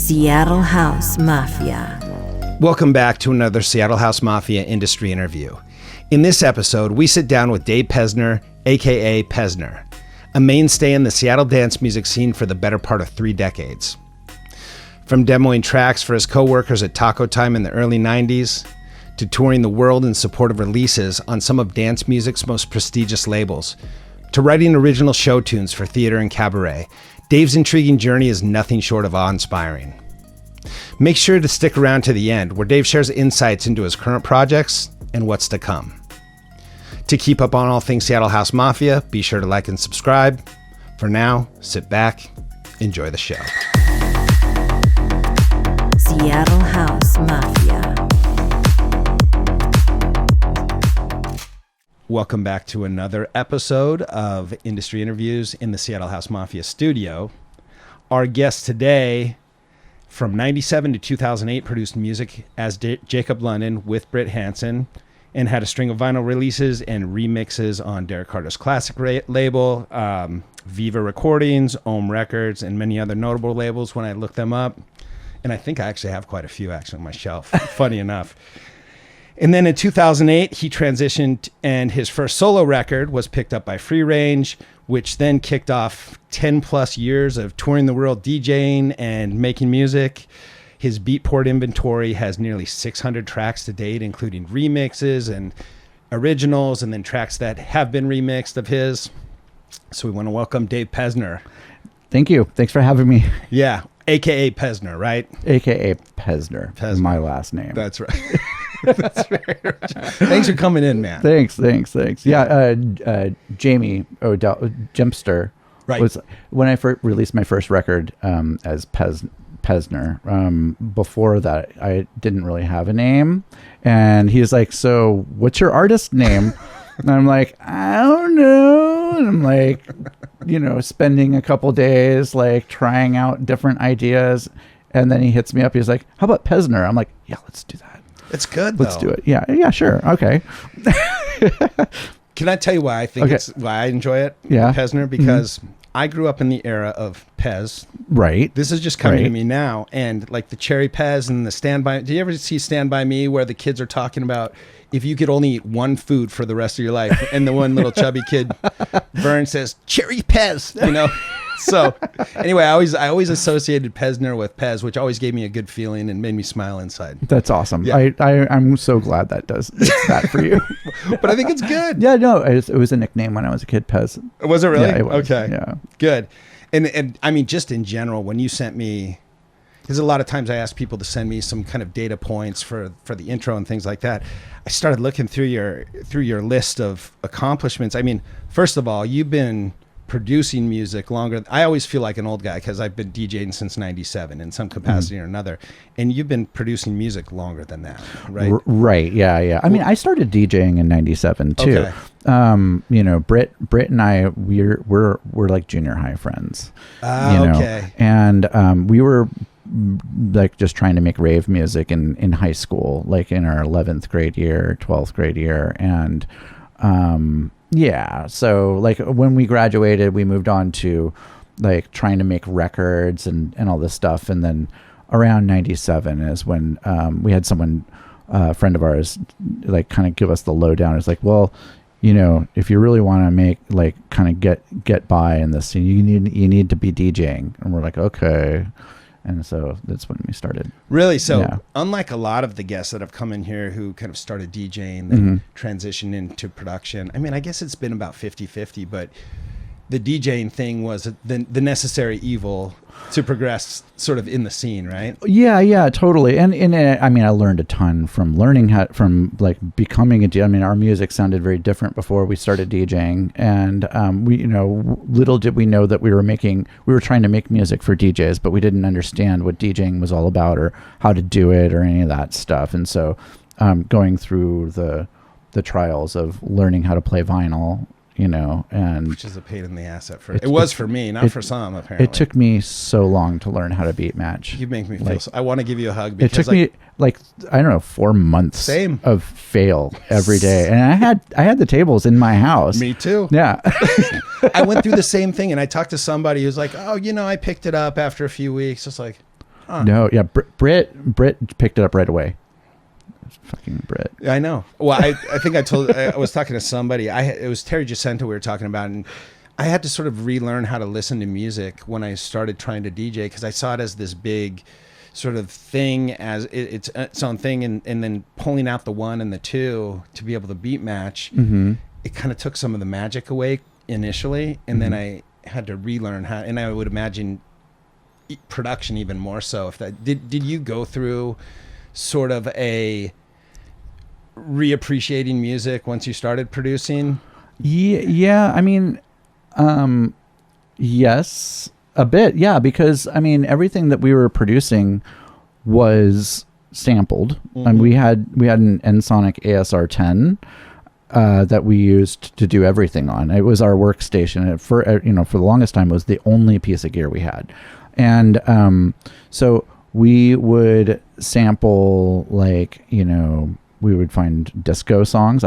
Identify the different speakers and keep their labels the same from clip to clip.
Speaker 1: Seattle House Mafia.
Speaker 2: Welcome back to another Seattle House Mafia industry interview. In this episode, we sit down with Dave Pezzner, aka Pezzner, a mainstay in the Seattle dance music scene for the better part of 3 decades. From demoing tracks for his co-workers at Taco Time in the early 90s, to touring the world in support of releases on some of dance music's most prestigious labels, to writing original show tunes for theater and cabaret, Dave's intriguing journey is nothing short of awe-inspiring. Make sure to stick around to the end, where Dave shares insights into his current projects and what's to come. To keep up on all things Seattle House Mafia, be sure to like and subscribe. For now, sit back, enjoy the show.
Speaker 1: Seattle House Mafia.
Speaker 2: Welcome back to another episode of Industry Interviews in the Seattle House Mafia studio. Our guest today, from 97 to 2008, produced music as Jacob London with Britt Hansen and had a string of vinyl releases and remixes on Derek Carter's classic label, Viva Recordings, Ohm Records, and many other notable labels when I looked them up. And I think I actually have quite a few actually on my shelf, funny enough. And then in 2008, he transitioned, and his first solo record was picked up by Free Range, which then kicked off 10 plus years of touring the world, DJing and making music. His Beatport inventory has nearly 600 tracks to date, including remixes and originals, and then tracks that have been remixed of his. So we want to welcome Dave Pezzner.
Speaker 3: Thank you. Thanks for having me.
Speaker 2: Yeah, aka Pezzner, right?
Speaker 3: AKA Pezzner. My last name.
Speaker 2: That's right. That's very right. Thanks for coming in, man.
Speaker 3: Thanks. Yeah, Jamie O'Dell, Jempster,
Speaker 2: right,
Speaker 3: was when I released my first record as Pezzner. Before that, I didn't really have a name, and he was like, "So, what's your artist name?" And I'm like, "I don't know." And I'm like, spending a couple days like trying out different ideas, and then he hits me up. He's like, "How about Pezzner?" I'm like, "Yeah, let's do that.
Speaker 2: It's good.
Speaker 3: Let's do it." Yeah, sure. Okay.
Speaker 2: Can I tell you why I think why I enjoy it?
Speaker 3: Yeah.
Speaker 2: Pezzner, because I grew up in the era of Pez.
Speaker 3: Right.
Speaker 2: This is just coming to me now. And like the Cherry Pez and the Stand By. Do you ever see Stand By Me where the kids are talking about if you could only eat one food for the rest of your life? And the one little chubby kid, Vern, says, "Cherry Pez," So anyway, I always associated Pezzner with Pez, which always gave me a good feeling and made me smile inside.
Speaker 3: That's awesome.
Speaker 2: Yeah.
Speaker 3: I'm so glad that does that for you.
Speaker 2: But I think it's good.
Speaker 3: Yeah, no, it was a nickname when I was a kid, Pez.
Speaker 2: Was it really?
Speaker 3: Yeah, it was.
Speaker 2: Okay.
Speaker 3: Yeah.
Speaker 2: Good. And I mean, just in general, when you sent me, because a lot of times I ask people to send me some kind of data points for the intro and things like that. I started looking through your list of accomplishments. I mean, first of all, you've been producing music longer. I always feel like an old guy because I've been DJing since 97 in some capacity or another. And you've been producing music longer than that, right?
Speaker 3: Right. Yeah. I mean, I started DJing in 97 too. Okay. Britt and I, we're like junior high friends.
Speaker 2: Okay.
Speaker 3: And we were like just trying to make rave music in high school, like in our 11th grade year, 12th grade year. And yeah, so like when we graduated, we moved on to like trying to make records and all this stuff. And then around 97 is when we had someone, a friend of ours, like kind of give us the lowdown. It's like, well, if you really want to make like kind of get by in this, you need to be DJing. And we're like, okay. And so that's when we started.
Speaker 2: Really? So
Speaker 3: yeah.
Speaker 2: Unlike a lot of the guests that have come in here who kind of started DJing, then transitioned into production. I mean, I guess it's been about 50-50, but the DJing thing was the necessary evil to progress sort of in the scene, right?
Speaker 3: Yeah, totally. And I mean, I learned a ton from from like becoming a DJ. I mean, our music sounded very different before we started DJing, and we, little did we know that we were trying to make music for DJs, but we didn't understand what DJing was all about or how to do it or any of that stuff. And so, going through the trials of learning how to play vinyl, and
Speaker 2: which is a pain in the ass at first. It was for me, not for some, apparently.
Speaker 3: It took me so long to learn how to beat match.
Speaker 2: You make me feel I want to give you a hug.
Speaker 3: Because it took me like, I don't know, 4 months of fail every day. And I had the tables in my house.
Speaker 2: Me too.
Speaker 3: Yeah.
Speaker 2: I went through the same thing, and I talked to somebody who's like, oh, I picked it up after a few weeks. It's like,
Speaker 3: No, yeah, Brit picked it up right away. Fucking Brit.
Speaker 2: I know. Well, I think I was talking to somebody. It was Terry Jacinto we were talking about, and I had to sort of relearn how to listen to music when I started trying to DJ, because I saw it as this big sort of thing, as it's its own thing, and then pulling out the one and the two to be able to beat match.
Speaker 3: Mm-hmm.
Speaker 2: It kind of took some of the magic away initially, and then I had to relearn how. And I would imagine production even more so. If that did you go through sort of a reappreciating music once you started producing?
Speaker 3: Yeah. I mean, yes, a bit. Yeah, because I mean, everything that we were producing was sampled, and we had an Ensoniq ASR 10 that we used to do everything on. It was our workstation. For the longest time, it was the only piece of gear we had, and so we would sample, like, we would find disco songs.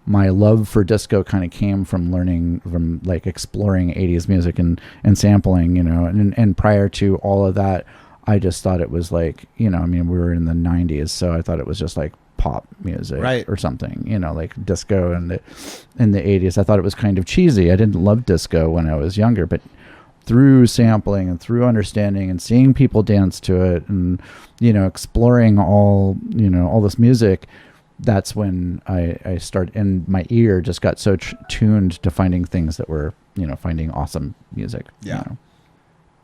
Speaker 3: My love for disco kind of came from learning, from like exploring 80s music and sampling, and prior to all of that, I just thought it was like, we were in the 90s, so I thought it was just like pop music,
Speaker 2: right,
Speaker 3: or something, like disco in the 80s. I thought it was kind of cheesy. I didn't love disco when I was younger, but through sampling and through understanding and seeing people dance to it and, exploring all this music, that's when I started, and my ear just got so tuned to finding things that were, finding awesome music.
Speaker 2: Yeah.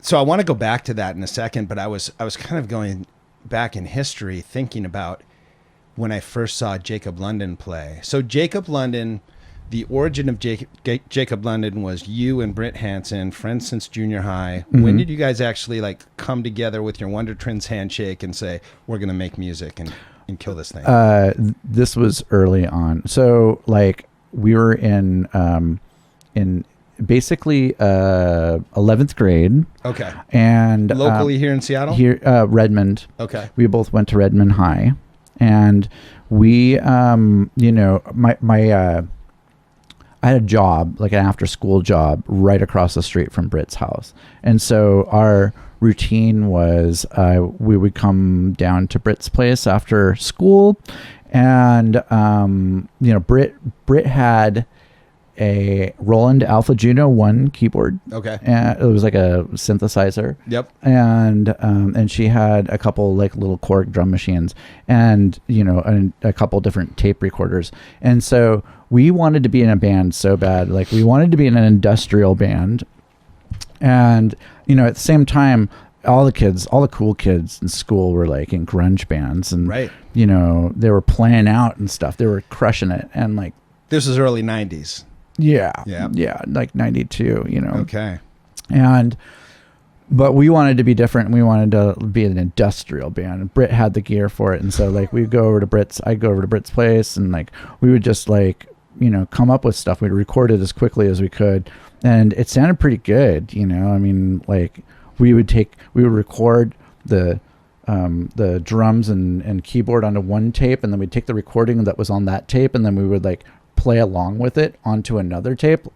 Speaker 2: So I want to go back to that in a second, but I was kind of going back in history, thinking about when I first saw Jacob London play. So Jacob London, the origin of Jacob London was you and Britt Hansen, friends since junior high. Mm-hmm. When did you guys actually like come together with your Wonder Twins handshake and say, we're going to make music and kill this thing?
Speaker 3: This was early on. So like we were in basically 11th grade.
Speaker 2: Okay.
Speaker 3: And
Speaker 2: locally here in Seattle?
Speaker 3: Here, Redmond.
Speaker 2: Okay.
Speaker 3: We both went to Redmond High, and we, I had a job, like an after school job, right across the street from Britt's house. And so our routine was we would come down to Britt's place after school, and Britt had a Roland Alpha Juno 1 keyboard.
Speaker 2: Okay.
Speaker 3: And it was like a synthesizer.
Speaker 2: Yep.
Speaker 3: And she had a couple like little quirk drum machines, and a couple different tape recorders. And so we wanted to be in a band so bad. Like we wanted to be in an industrial band. And at the same time, all the cool kids in school were like in grunge bands, and
Speaker 2: right.
Speaker 3: They were playing out and stuff. They were crushing it. And like,
Speaker 2: this was early 90s.
Speaker 3: Yeah.
Speaker 2: Yeah.
Speaker 3: Yeah. Like 92,
Speaker 2: Okay.
Speaker 3: But we wanted to be different. We wanted to be an industrial band. Britt had the gear for it. And so like I'd go over to Britt's place, and like we would just like, come up with stuff. We'd record it as quickly as we could. And it sounded pretty good. I mean, like we would record the drums and keyboard onto one tape, and then we'd take the recording that was on that tape, and then we would like play along with it onto another tape,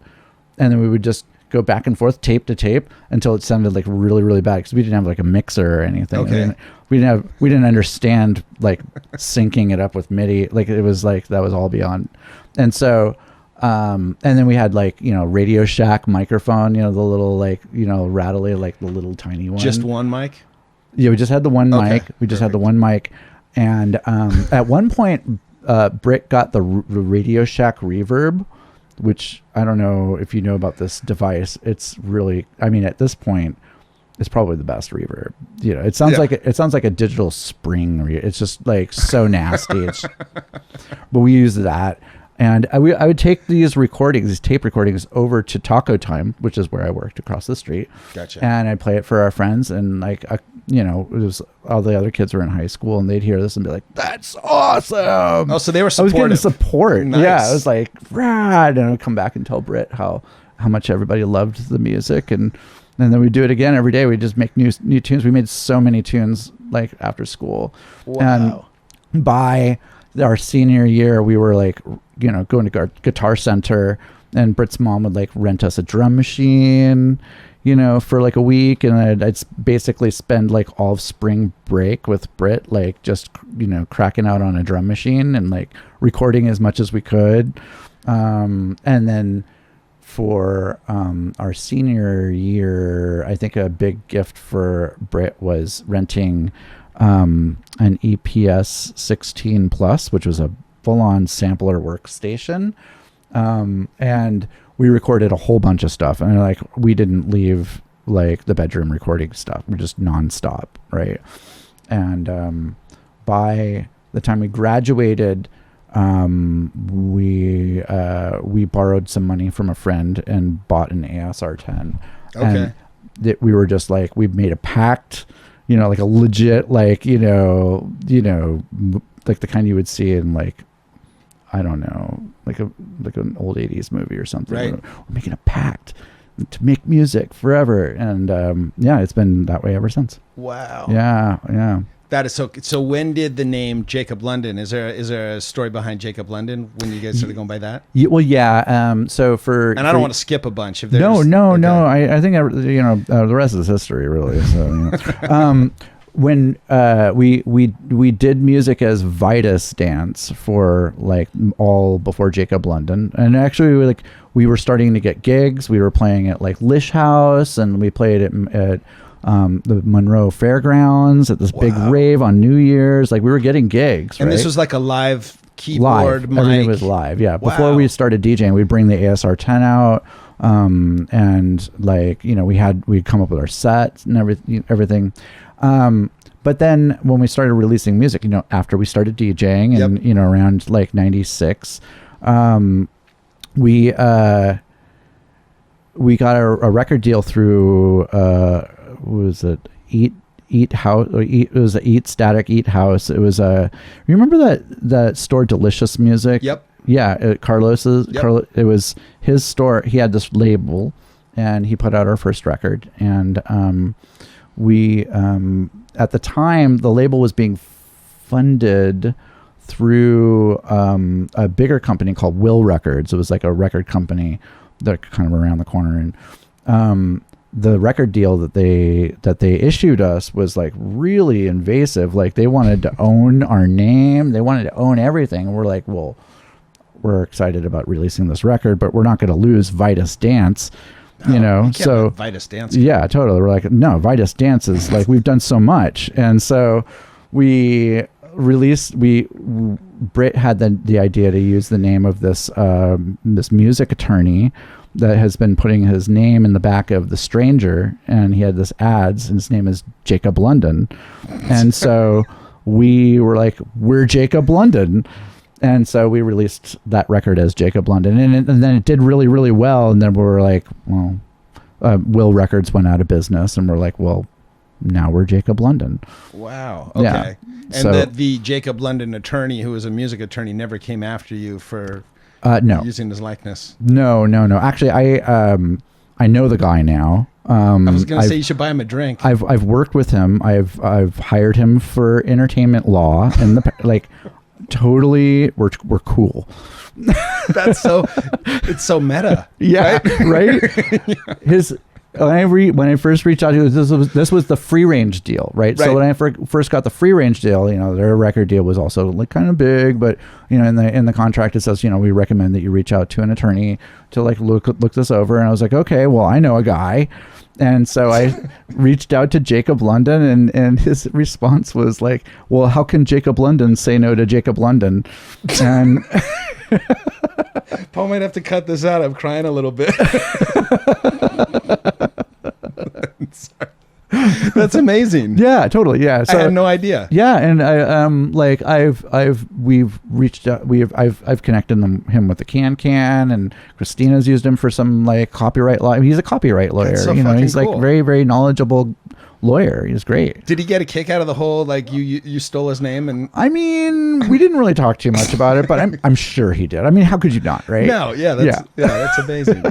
Speaker 3: and then we would just go back and forth tape to tape until it sounded like really, really bad, because we didn't have like a mixer or anything.
Speaker 2: Okay.
Speaker 3: We didn't understand like syncing it up with MIDI. Like it was like that was all beyond. And so and then we had like Radio Shack microphone, the little like rattly, like the little tiny one.
Speaker 2: Just one mic?
Speaker 3: Yeah, we just had the one mic. We just
Speaker 2: Perfect.
Speaker 3: had the one mic. And at one point Britt got the Radio Shack reverb, which I don't know if you know about this device. It's really, I mean, at this point, it's probably the best reverb. It sounds like a digital spring. It's just like so nasty. But we use that, and I would take these tape recordings, over to Taco Time, which is where I worked across the street.
Speaker 2: Gotcha.
Speaker 3: And I'd play it for our friends, and like it was all the other kids were in high school, and they'd hear this and be like, "That's awesome!"
Speaker 2: Oh, so they were supportive.
Speaker 3: I was getting support.
Speaker 2: Nice.
Speaker 3: Yeah, I was like, rad, and I'd come back and tell Britt how much everybody loved the music, and then we'd do it again every day. We'd just make new tunes. We made so many tunes like after school.
Speaker 2: Wow.
Speaker 3: And by our senior year, we were like, going to Guitar Center, and Britt's mom would like rent us a drum machine, for like a week, and I'd basically spend like all of spring break with Britt, like just cracking out on a drum machine and like recording as much as we could. And then for our senior year, I think a big gift for Britt was renting an EPS 16 Plus, which was a full-on sampler workstation, and we recorded a whole bunch of stuff. And like we didn't leave like the bedroom recording stuff. We're just nonstop, right? And by the time we graduated, we borrowed some money from a friend and bought an ASR 10.
Speaker 2: Okay.
Speaker 3: And we were just like, we made a pact, like a legit, like, like the kind you would see in like, I don't know, like an old 80s movie or something.
Speaker 2: Right.
Speaker 3: We're making a pact to make music forever. And it's been that way ever since.
Speaker 2: Wow.
Speaker 3: Yeah.
Speaker 2: That is so when did the name Jacob London, is there a story behind Jacob London when you guys started going by that?
Speaker 3: So
Speaker 2: and I don't want to skip a bunch if there's
Speaker 3: no. I think the rest is history, really. So when we did music as Vitus Dance for like all before Jacob London, and actually we were starting to get gigs. We were playing at like Lish House, and we played at the Monroe Fairgrounds at this big rave on New Year's. Like we were getting gigs,
Speaker 2: and
Speaker 3: right?
Speaker 2: this was like a live keyboard mic.
Speaker 3: Everything was live. Yeah.
Speaker 2: Wow.
Speaker 3: Before we started DJing, we'd bring the ASR 10 out, and like we'd come up with our sets and everything. But then when we started releasing music, after we started DJing and around like 96, we got a record deal through was it Eat House, or it was a Eat Static Eat House. It was remember that store Delicious Music? Yep. Yeah, Carlos's. Yep. It was his store. He had this label, and he put out our first record. And we at the time the label was being funded through a bigger company called Will Records. It was like a record company that kind of around the corner, and the record deal that they issued us was like really invasive. Like they wanted to own our name, they wanted to own everything. And we're like, well, we're excited about releasing this record, but we're not going to lose Vitus Dance, so
Speaker 2: Vitus Dance.
Speaker 3: Yeah, totally. We're like, no, Vitus Dance is like, we've done so much. And so Britt had the idea to use the name of this music attorney that has been putting his name in the back of The Stranger, and he had this ads, and his name is Jacob London. And so we were like, we're Jacob London. And so we released that record as Jacob London, and then it did really, really well. And then we were like, well, Will Records went out of business, and we're like, well, now we're Jacob London.
Speaker 2: Wow. Okay.
Speaker 3: Yeah.
Speaker 2: And
Speaker 3: So-
Speaker 2: the Jacob London attorney, who was a music attorney, never came after you for
Speaker 3: No.
Speaker 2: using his likeness.
Speaker 3: No. Actually, I know the guy now.
Speaker 2: I was going to say you should buy him a drink.
Speaker 3: I've worked with him. I've hired him for entertainment law, and like totally we're cool.
Speaker 2: That's it's so meta.
Speaker 3: Yeah, right. His when I first reached out to you, this was the free range deal, right? So when I first got the free range deal, their record deal was also like kind of big, but in the contract it says, we recommend that you reach out to an attorney to like look this over. And I was like, okay, well, I know a guy. And so I reached out to Jacob London, and his response was like, well, how can Jacob London say no to Jacob London? And
Speaker 2: Paul might have to cut this out. I'm crying a little bit. Sorry. That's amazing.
Speaker 3: Yeah, totally. Yeah. So
Speaker 2: I had no idea.
Speaker 3: Yeah, and we've reached out. I've connected him with the Can, and Christina's used him for some like copyright law. He's a copyright lawyer.
Speaker 2: That's so
Speaker 3: he's
Speaker 2: fucking
Speaker 3: like
Speaker 2: cool.
Speaker 3: very, very knowledgeable lawyer. He's great.
Speaker 2: Did he get a kick out of the whole like you stole his name? And
Speaker 3: I mean, we didn't really talk too much about it, but I'm sure he did. I mean, how could you not, right?
Speaker 2: No, that's amazing.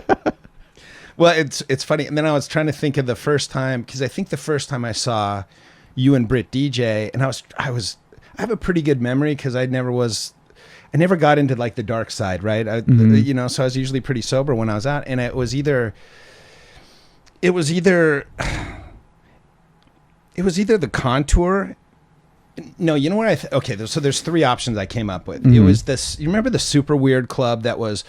Speaker 2: Well, it's funny. And then I was trying to think of the first time, because I think the first time I saw you and Britt DJ, and I have a pretty good memory because I never got into like the dark side, right? So I was usually pretty sober when I was out, and it was either it was either the Contour. No, you know where okay, so there's three options I came up with. It was this. You remember the Super Weird Club that was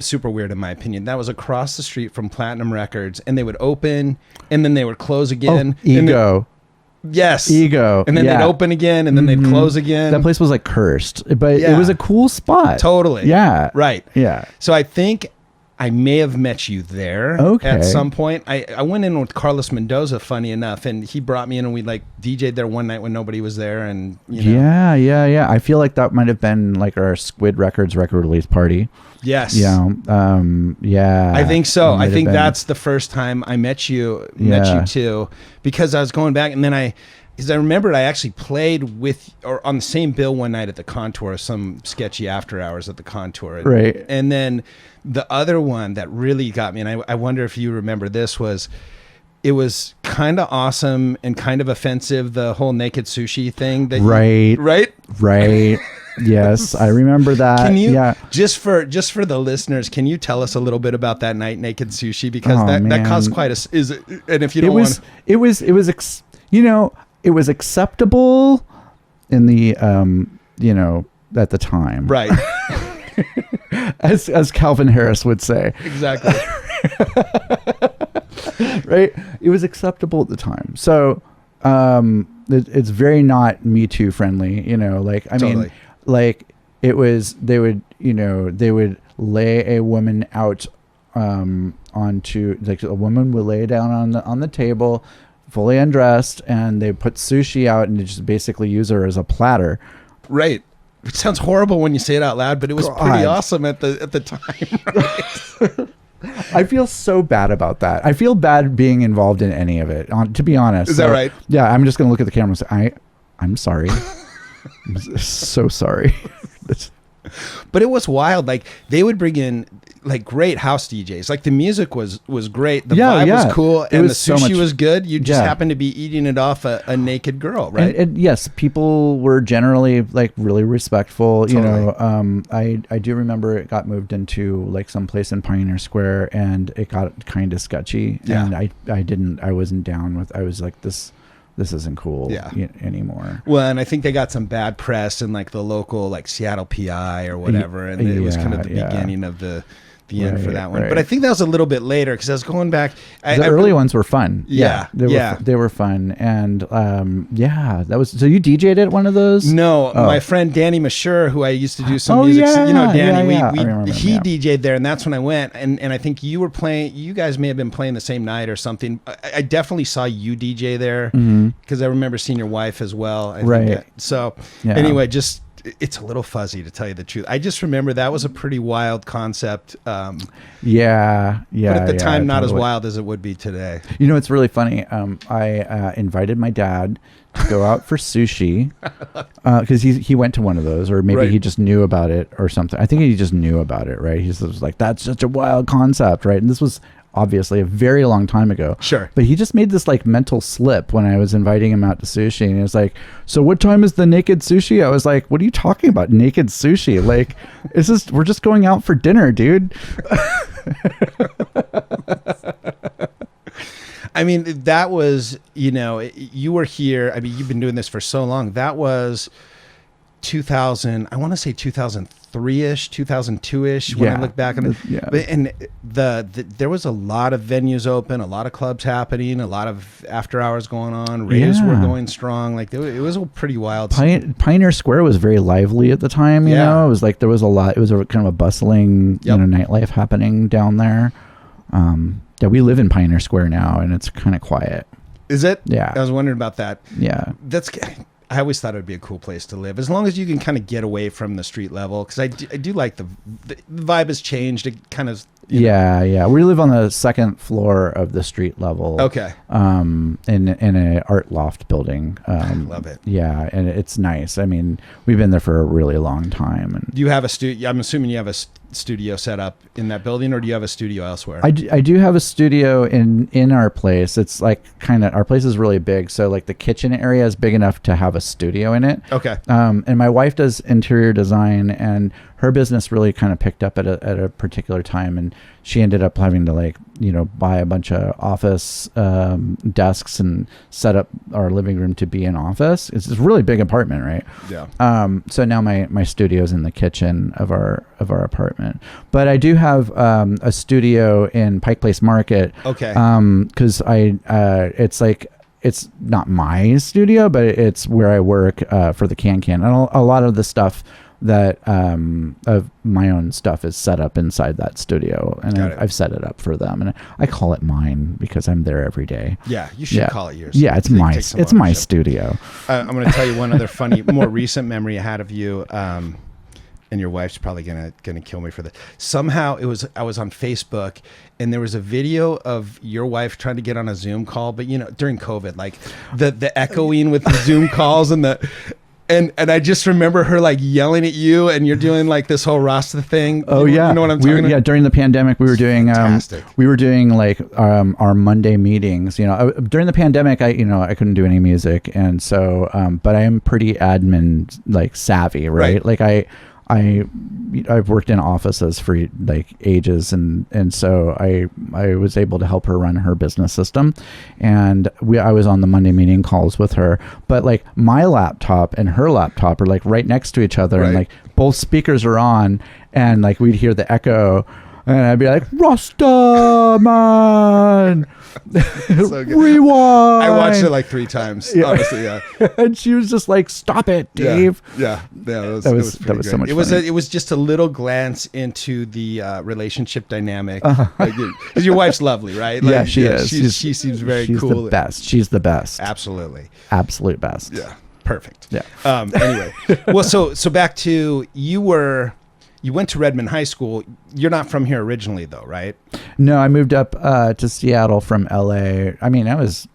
Speaker 2: super weird in my opinion? That was across the street from Platinum Records, and they would open and then they would close again.
Speaker 3: Ego.
Speaker 2: Yes.
Speaker 3: Ego.
Speaker 2: And then they'd open again and then they'd close again.
Speaker 3: That place was like cursed, but it was a cool spot.
Speaker 2: Totally.
Speaker 3: Yeah.
Speaker 2: Right.
Speaker 3: Yeah.
Speaker 2: So I think I may have met you there at some point. I went in with Carlos Mendoza, funny enough, and he brought me in and we like DJ'd there one night when nobody was there. And you know.
Speaker 3: Yeah. I feel like that might have been like our Squid Records record release party.
Speaker 2: Yes.
Speaker 3: Yeah.
Speaker 2: I think so. I think that's the first time I met you too, because I was going back and then because I remembered I actually played with or on the same bill one night at the Contour, some sketchy after hours at the Contour.
Speaker 3: Right.
Speaker 2: And then the other one that really got me, and I wonder if you remember this, it was kind of awesome and kind of offensive, the whole naked sushi thing. Right?
Speaker 3: Yes, I remember that.
Speaker 2: Can you, just for the listeners, can you tell us a little bit about that night, Naked Sushi? Because that caused quite a, and if you don't want to. It
Speaker 3: was acceptable in the, at the time.
Speaker 2: Right.
Speaker 3: as Calvin Harris would say.
Speaker 2: Exactly.
Speaker 3: Right. It was acceptable at the time. So, it's very not Me Too friendly, mean, like it was, they would lay a woman out, onto, like a woman would lay down on the table, fully undressed, and they put sushi out and they just basically use her as a platter.
Speaker 2: Right. It sounds horrible when you say it out loud, but it was pretty awesome at the time. Right?
Speaker 3: I feel so bad about that. I feel bad being involved in any of it, to be honest.
Speaker 2: Is that right?
Speaker 3: Yeah, I'm just going to look at the camera and say, I'm sorry. I'm so sorry.
Speaker 2: But it was wild. Like they would bring in like great house DJs. Like the music was great. The vibe was cool, and the sushi was good. You just happened to be eating it off a naked girl, right?
Speaker 3: And yes, people were generally like really respectful.
Speaker 2: Totally.
Speaker 3: I do remember it got moved into like some place in Pioneer Square, and it got kind of sketchy.
Speaker 2: Yeah.
Speaker 3: And I wasn't down with. I was like this isn't cool anymore.
Speaker 2: Well, and I think they got some bad press in like the local like Seattle PI or whatever, and it was kind of the beginning of the end for that one. But I think that was a little bit later because I was going back.
Speaker 3: The early ones were fun. They were fun, and that was. So you DJ'd at one of those?
Speaker 2: No, my friend Danny Mashure, who I used to do some music. Danny. He DJ'd there, and that's when I went. And I think you were playing. You guys may have been playing the same night or something. I definitely saw you DJ there because I remember seeing your wife as well. Anyway, just. It's a little fuzzy to tell you the truth. I just remember that was a pretty wild concept. But at the time, not as wild as it would be today.
Speaker 3: It's really funny. I invited my dad to go out for sushi because he went to one of those, or maybe he just knew about it or something. I think he just knew about it, right? He was like, "That's such a wild concept," right? And this was obviously a very long time ago.
Speaker 2: Sure.
Speaker 3: But he just made this like mental slip when I was inviting him out to sushi, and he was like, "So what time is the naked sushi?" I was like, "What are you talking about, naked sushi? Like, we're just going out for dinner, dude."
Speaker 2: I mean, that was, you were here. I mean, you've been doing this for so long. That was 2000, I want to say 2003-ish, 2002-ish when I look back on it. And there was a lot of venues open, a lot of clubs happening, a lot of after hours going on. Raves were going strong. Like it was a pretty wild.
Speaker 3: Pioneer Square was very lively at the time. You know, it was like there was a lot. It was a kind of a bustling, nightlife happening down there. We live in Pioneer Square now, and it's kind of quiet.
Speaker 2: Is it?
Speaker 3: Yeah.
Speaker 2: I was wondering about that.
Speaker 3: Yeah.
Speaker 2: I always thought it would be a cool place to live, as long as you can kind of get away from the street level. Because I do like the vibe has changed. It kind of
Speaker 3: yeah. We live on the second floor of the street level.
Speaker 2: Okay.
Speaker 3: In an art loft building.
Speaker 2: Love it.
Speaker 3: Yeah, and it's nice. I mean, we've been there for a really long time. And
Speaker 2: do you have a studio? I'm assuming you have a studio set up in that building, or do you have a studio elsewhere?
Speaker 3: I do have a studio in our place. It's like our place is really big, so like the kitchen area is big enough to have a studio in it.
Speaker 2: Okay.
Speaker 3: And my wife does interior design, and her business really kind of picked up at a particular time, and she ended up having to buy a bunch of office desks and set up our living room to be an office. It's this really big apartment, right?
Speaker 2: Yeah.
Speaker 3: So now my studio's in the kitchen of our apartment, but I do have a studio in Pike Place Market.
Speaker 2: Okay.
Speaker 3: Because it's not my studio, but it's where I work for the Can, and a lot of the stuff that of my own stuff is set up inside that studio, and I've set it up for them, and I call it mine because I'm there every day.
Speaker 2: Yeah, you should call it yours.
Speaker 3: Yeah, it's my studio.
Speaker 2: I'm going to tell you one other funny, more recent memory I had of you. And your wife's probably gonna kill me for this. Somehow I was on Facebook, and there was a video of your wife trying to get on a Zoom call, but during COVID, like the echoing with the Zoom calls and I just remember her like yelling at you, and you're doing like this whole Rasta thing.
Speaker 3: Oh yeah,
Speaker 2: you know what I'm talking about? Yeah,
Speaker 3: during the pandemic, we were doing like our Monday meetings. During the pandemic, I couldn't do any music, and so but I am pretty admin like savvy, right? Like I've worked in offices for like ages, and so I was able to help her run her business system, and I was on the Monday meeting calls with her, but like my laptop and her laptop are like right next to each other, and like both speakers are on, and like we'd hear the echo, and I'd be like, Rasta man.
Speaker 2: So
Speaker 3: rewind.
Speaker 2: I watched it like 3 times. Yeah. Honestly, yeah.
Speaker 3: And she was just like, "Stop it, Dave."
Speaker 2: Yeah. That was
Speaker 3: so much fun.
Speaker 2: It was just a little glance into the relationship dynamic. Because your wife's lovely, right? Like,
Speaker 3: yeah, she is.
Speaker 2: She seems very cool.
Speaker 3: She's the best. She's the best.
Speaker 2: Absolutely.
Speaker 3: Absolute best.
Speaker 2: Yeah. Perfect.
Speaker 3: Yeah.
Speaker 2: Anyway, well, so back to you went to Redmond High School. You're not from here originally, though, right?
Speaker 3: No, I moved up to Seattle from LA. I mean, I was,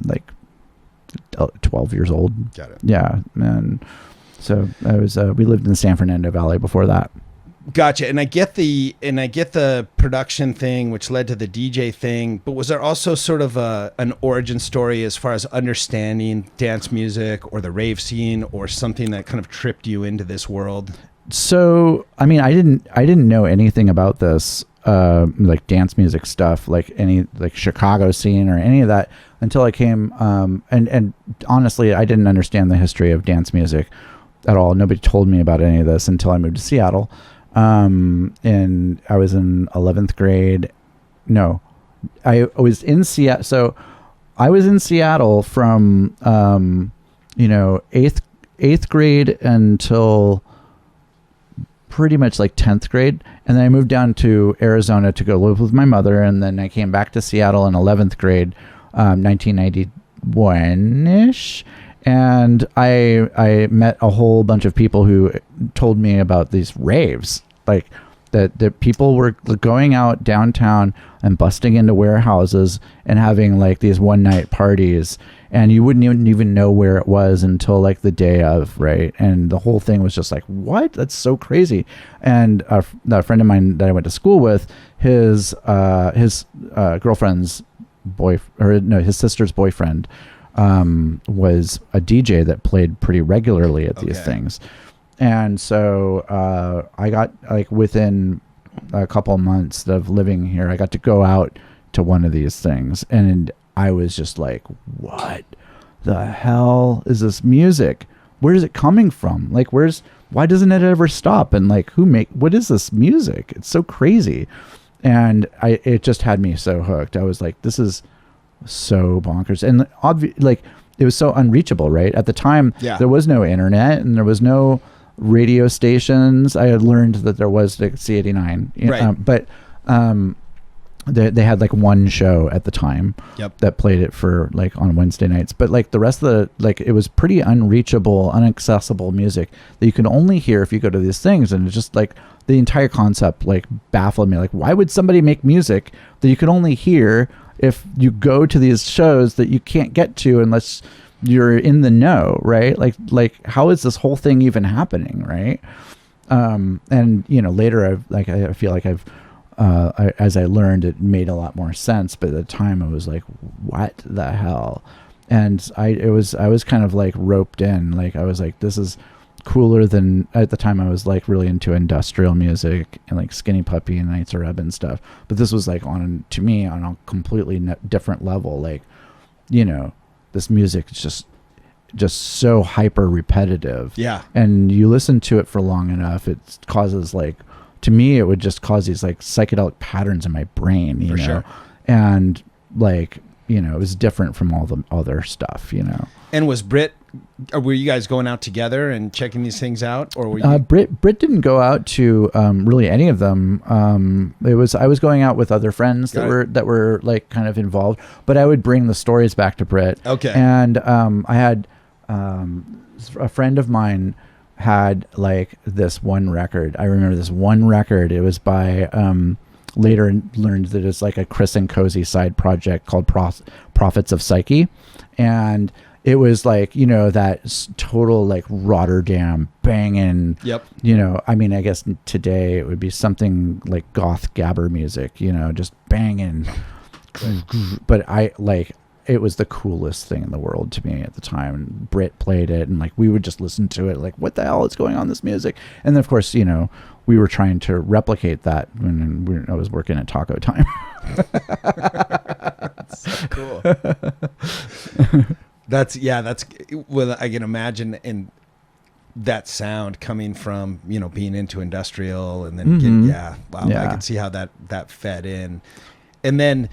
Speaker 3: like 12 years old.
Speaker 2: Got it.
Speaker 3: Yeah, and so I was. We lived in the San Fernando Valley before that.
Speaker 2: Gotcha. And I get the production thing, which led to the DJ thing. But was there also sort of an origin story as far as understanding dance music or the rave scene, or something that kind of tripped you into this world?
Speaker 3: So, I mean, I didn't know anything about this, like dance music stuff, like any like Chicago scene or any of that until I came. And honestly, I didn't understand the history of dance music at all. Nobody told me about any of this until I moved to Seattle. And I was in 11th grade. No, I was in Seattle. So I was in Seattle from, 8th grade until pretty much like 10th grade. And then I moved down to Arizona to go live with my mother. And then I came back to Seattle in 11th grade, 1991-ish. And I met a whole bunch of people who told me about these raves, like that people were going out downtown and busting into warehouses and having like these one night parties, and you wouldn't even know where it was until like the day of, right? And the whole thing was just like, what? That's so crazy. And a friend of mine that I went to school with, his girlfriend's his sister's boyfriend was a DJ that played pretty regularly at these things. And so I got, like, within a couple of months of living here, I got to go out to one of these things, and I was just like, what the hell is this music? Where is it coming from? Like, why doesn't it ever stop? And like, what is this music? It's so crazy. And it just had me so hooked. I was like, this is so bonkers. And like, it was so unreachable, right? At the time, there was no internet and there was no radio stations. I had learned that there was the C89,
Speaker 2: right.
Speaker 3: But they had like one show at the time that played it for like on Wednesday nights. But like the rest of it was pretty unreachable, inaccessible music that you can only hear if you go to these things. And it's just like the entire concept like baffled me. Like, why would somebody make music that you can only hear if you go to these shows that you can't get to unless you're in the know, right? Like how is this whole thing even happening, right? And later I feel like as I learned, it made a lot more sense. But at the time I was like, what the hell? and I was kind of like roped in. Like I was like, this is cooler than, at the time I was like really into industrial music and like Skinny Puppy and Nights Are Ebb and stuff. But this was like to me on a completely different level. Like, you know, this music is just so hyper repetitive.
Speaker 2: Yeah.
Speaker 3: And you listen to it for long enough, it causes like, to me, it would just cause these like psychedelic patterns in my brain, you know?
Speaker 2: Sure.
Speaker 3: And like, you know, it was different from all the other stuff, you know?
Speaker 2: And was Britt, or were you guys going out together and checking these things out, or were you?
Speaker 3: Britt didn't go out to really any of them. I was going out with other friends that were like kind of involved, but I would bring the stories back to Britt.
Speaker 2: Okay.
Speaker 3: And I had a friend of mine had like this one record. I remember this one record. It was by later learned that it's like a Chris and Cozy side project called Prophets of Psyche, and it was like, you know, that total like Rotterdam banging.
Speaker 2: Yep.
Speaker 3: You know, I mean, I guess today it would be something like goth gabber music, you know, just banging. But it was the coolest thing in the world to me at the time. And Britt played it, and like we would just listen to it, like, what the hell is going on in this music? And then of course, you know, we were trying to replicate that when I was working at Taco Time.
Speaker 2: That's so cool. That's well, I can imagine in that sound coming from, you know, being into industrial and then I can see how that fed in. And then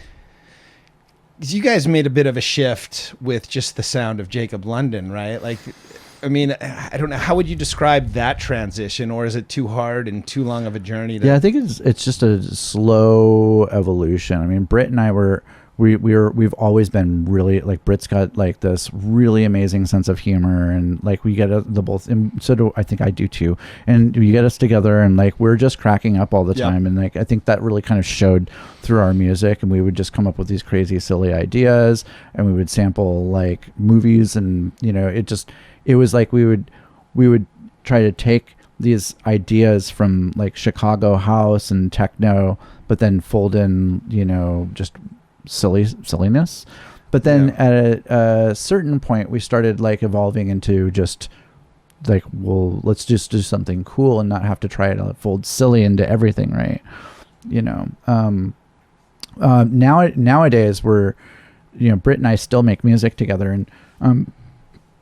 Speaker 2: you guys made a bit of a shift with just the sound of Jacob London, right? Like, I mean, I don't know, how would you describe that transition, or is it too hard and too long of a journey?
Speaker 3: Yeah, I think it's just a slow evolution. I mean, Britt and I we've always been really, like, Britt's got like this really amazing sense of humor, and like we get the both, and so do I think I do too. And you get us together, and like we're just cracking up all the time, and like I think that really kind of showed through our music. And we would just come up with these crazy, silly ideas, and we would sample like movies, and you know, it was like we would try to take these ideas from like Chicago house and techno, but then fold in, you know, just silliness. But then at a certain point we started like evolving into just like, well, let's just do something cool and not have to try to fold silly into everything, right? You know, nowadays we're, you know, Britt and I still make music together, and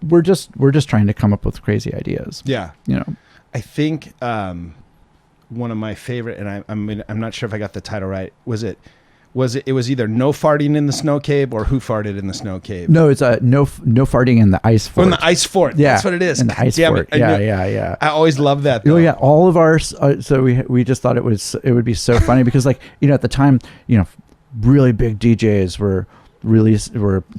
Speaker 3: we're just trying to come up with crazy ideas.
Speaker 2: Yeah.
Speaker 3: You know,
Speaker 2: I think one of my favorite, and I'm not sure if I got the title right. It was either No Farting in the Snow Cave or Who Farted in the Snow Cave?
Speaker 3: No, it's no farting in the ice fort.
Speaker 2: Oh, in the ice fort.
Speaker 3: Yeah,
Speaker 2: that's what it is.
Speaker 3: In the ice fort. Yeah.
Speaker 2: I always love that, though.
Speaker 3: Oh yeah, all of our so we just thought it would be so funny because, like, you know, at the time, you know, really big DJs were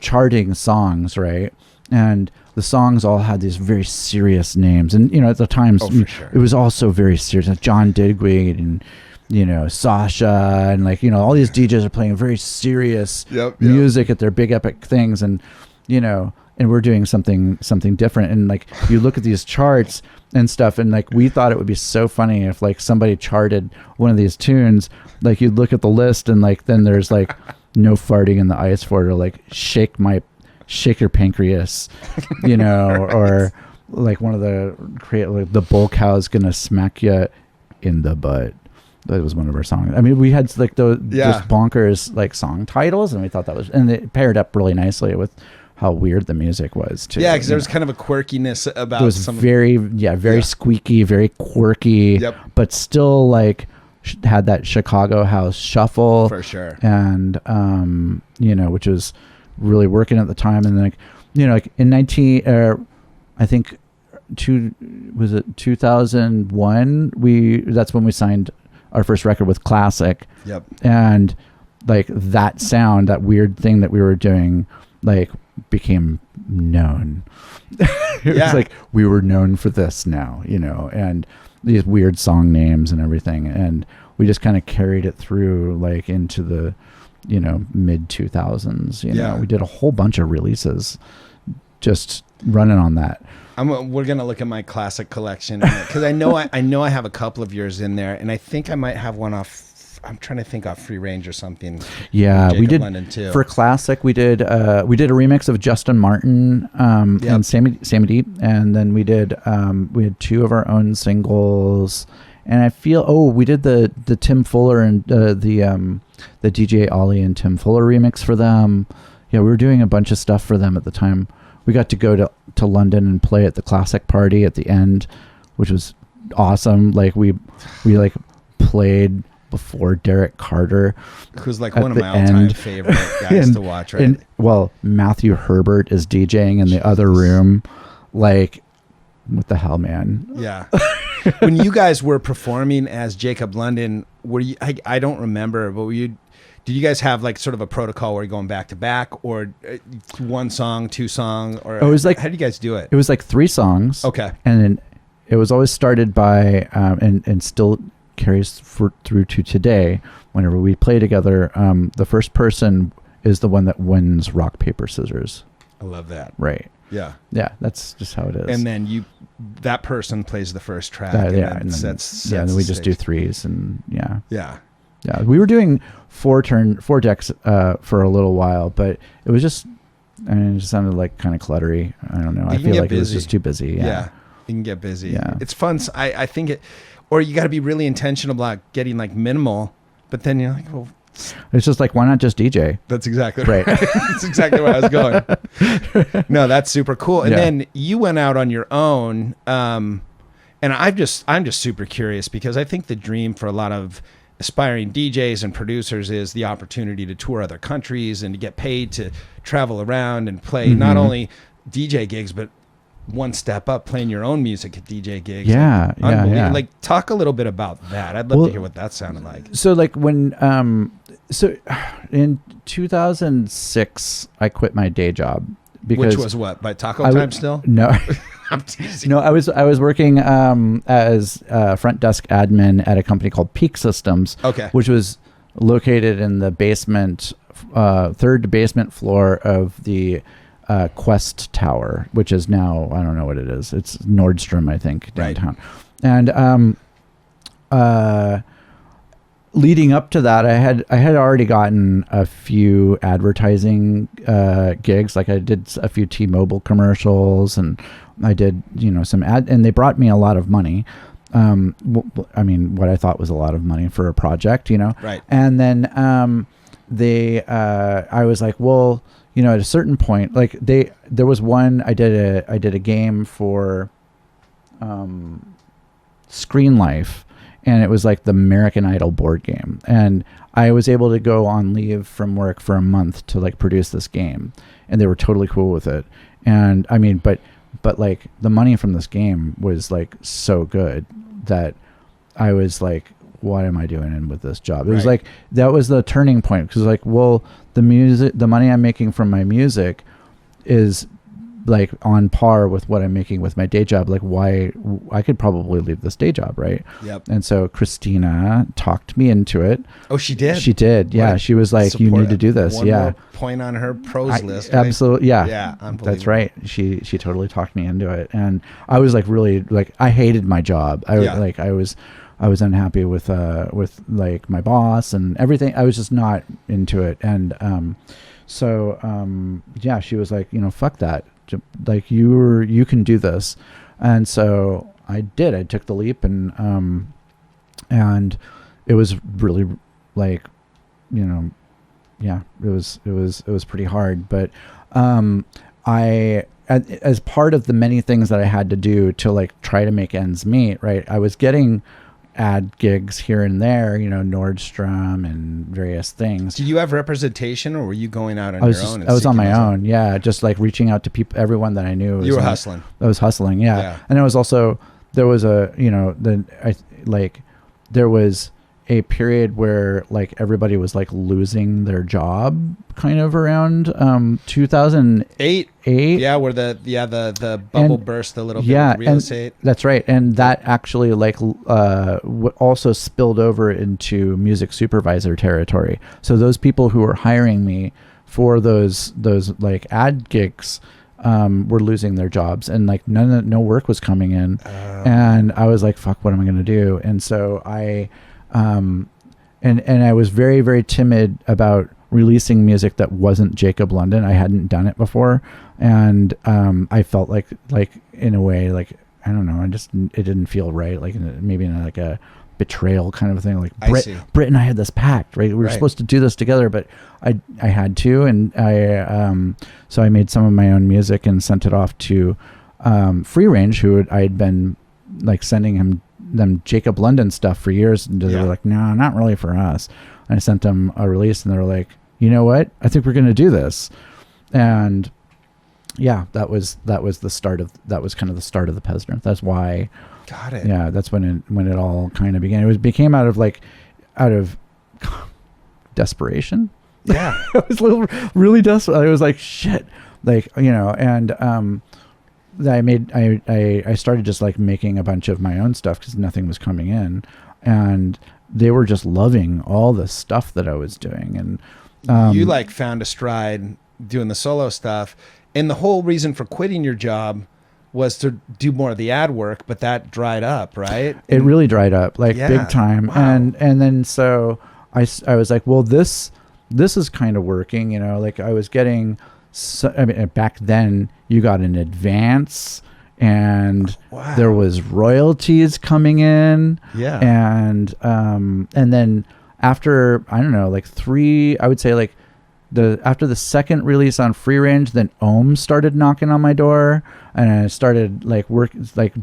Speaker 3: charting songs, right? And the songs all had these very serious names, and you know, at the time, it was also very serious. Like John Digweed and, you know, Sasha, and like, you know, all these DJs are playing very serious music at their big epic things, and you know, and we're doing something different. And like, you look at these charts and stuff, and like, we thought it would be so funny if like somebody charted one of these tunes. Like, you'd look at the list, and like, then there's like No Farting in the Ice Fort, or like Shake Your Pancreas, you know, or like one of the bull cow's gonna smack you in the butt. That was one of our songs. I mean, we had like those just bonkers like song titles, and we thought that was, and it paired up really nicely with how weird the music was too.
Speaker 2: Yeah, because there was kind of a quirkiness about
Speaker 3: it. Was very squeaky, very quirky, but still like had that Chicago house shuffle
Speaker 2: for sure.
Speaker 3: And you know, which was really working at the time. And like, you know, like in I think 2001, that's when we signed our first record with Classic.
Speaker 2: Yep.
Speaker 3: And like that sound, that weird thing that we were doing, like became known. It was like, we were known for this now, you know, and these weird song names and everything. And we just kind of carried it through like into the, you know, mid 2000s, you know. We did a whole bunch of releases just running on that.
Speaker 2: We're gonna look at my Classic collection because I know I have a couple of yours in there, and I think I might have one off I'm trying to think of Free Range or something.
Speaker 3: Yeah,
Speaker 2: Jacob
Speaker 3: we did
Speaker 2: London too.
Speaker 3: For classic. We did a remix of Justin Martin and Sammy Deep, and then we had 2 of our own singles. And I feel we did the Tim Fuller and the DJ Ollie and Tim Fuller remix for them. Yeah, we were doing a bunch of stuff for them at the time. We got to go to London and play at the classic party at the end, which was awesome. Like we like played before Derek Carter,
Speaker 2: who's like one of my all-time favorite guys to watch, right?
Speaker 3: Matthew Herbert is DJing in the other room. Like, what the hell, man?
Speaker 2: Yeah. When you guys were performing as Jacob London, were you? I don't remember, but did you guys have like sort of a protocol where you're going back to back, or 1 song, 2 song, or
Speaker 3: it was like,
Speaker 2: how do you guys do it?
Speaker 3: It was like 3 songs.
Speaker 2: Okay.
Speaker 3: And then it was always started by and still carries through to today. Whenever we play together, the first person is the one that wins rock, paper, scissors.
Speaker 2: I love that.
Speaker 3: Right.
Speaker 2: Yeah.
Speaker 3: Yeah, that's just how it is.
Speaker 2: And then that person plays the first track.
Speaker 3: And
Speaker 2: then sets
Speaker 3: then we
Speaker 2: the
Speaker 3: just
Speaker 2: stage.
Speaker 3: do 3s and yeah.
Speaker 2: Yeah.
Speaker 3: Yeah. We were doing 4 decks for a little while, but it was just, it just sounded like kind of cluttery. I don't know. I feel like it was just too busy. Yeah.
Speaker 2: You can get busy.
Speaker 3: Yeah.
Speaker 2: It's fun. I think or you got to be really intentional about getting like minimal, but then you're like, well,
Speaker 3: it's just like, why not just DJ?
Speaker 2: That's exactly right. That's exactly where I was going. No, that's super cool. And then you went out on your own. And I'm just super curious, because I think the dream for a lot of aspiring DJs and producers is the opportunity to tour other countries and to get paid to travel around and play not only DJ gigs, but one step up, playing your own music at DJ gigs.
Speaker 3: Yeah.
Speaker 2: Like, talk a little bit about that. I'd love to hear what that sounded like.
Speaker 3: So like when, so in 2006, I quit my day job because,
Speaker 2: which was what, by Taco Time still?
Speaker 3: No,
Speaker 2: I'm teasing.
Speaker 3: No, I was working as front desk admin at a company called Peak Systems.
Speaker 2: Okay.
Speaker 3: Which was located in the basement, 3rd basement floor of the Quest Tower, which is now, I don't know what it is. It's Nordstrom, I think, downtown. Right. And leading up to that, I had already gotten a few advertising gigs. Like I did a few T-Mobile commercials, and I did some and they brought me a lot of money. I mean, what I thought was a lot of money for a project, Right. And then I was like, well, at a certain point, like there was one, I did a game for Screen Life, and it was like the American Idol board game, and I was able to go on leave from work for a month to like produce this game, and they were totally cool with it. And I mean, but like the money from this game was like so good that I was like, what am I doing in with this job? It was like, that was the turning point, because like, well, the money I'm making from my music is like on par with what I'm making with my day job. Like, why I could probably leave this day job, right?
Speaker 2: Yep.
Speaker 3: And so Christina talked me into it.
Speaker 2: Oh, she did?
Speaker 3: She did. Yeah. She was like, you need to do this.
Speaker 2: One more point on her pros list. Right?
Speaker 3: Absolutely. Yeah.
Speaker 2: Yeah. Unbelievable.
Speaker 3: That's right. She totally talked me into it. And I was like, really, like, I hated my job. I was unhappy with like my boss and everything. I was just not into it. And yeah, she was like, fuck that. Like, you can do this. And so I did. I took the leap, and it was really like, yeah, it was pretty hard. But as part of the many things that I had to do to like try to make ends meet, right, I was getting ad gigs here and there, Nordstrom and various things.
Speaker 2: Did you have representation, or were you going out on your own?
Speaker 3: I was on my own. Yeah. Just like reaching out to people, everyone that I knew.
Speaker 2: You were hustling.
Speaker 3: I was hustling. Yeah. And it was also, there was there was a period where like everybody was like losing their job kind of around 2008.
Speaker 2: Yeah, where the bubble burst a little bit with real estate.
Speaker 3: That's right. And that actually like also spilled over into music supervisor territory. So those people who were hiring me for those like ad gigs were losing their jobs, and like no work was coming in. And I was like, fuck, what am I going to do? And so I and I was very, very timid about releasing music that wasn't Jacob London. I hadn't done it before, and I felt like in a way, like, I don't know, it didn't feel right, like maybe in like a betrayal kind of thing. Like Britt and I had this pact, right? We were supposed to do this together, but I had to, and so I made some of my own music and sent it off to Free Range, who I had been like sending them Jacob London stuff for years, and they were like, no, not really for us. And I sent them a release, and they were like, you know what? I think we're going to do this. And yeah, that was kind of the start of the Pezzner. That's why.
Speaker 2: Got it.
Speaker 3: Yeah, that's when it all kind of began. Became out of desperation.
Speaker 2: Yeah.
Speaker 3: I was really desperate. I was like, shit, like, and I started just like making a bunch of my own stuff because nothing was coming in, and they were just loving all the stuff that I was doing. And
Speaker 2: you like found a stride doing the solo stuff, and the whole reason for quitting your job was to do more of the ad work, but that dried up, right?
Speaker 3: It really dried up, like big time. Wow. And then so I was like, well, this is kind of working, like I was getting, back then you got an advance, and there was royalties coming in.
Speaker 2: Yeah.
Speaker 3: And then after, I don't know, like after the second release on Free Range, then Ohm started knocking on my door, and I started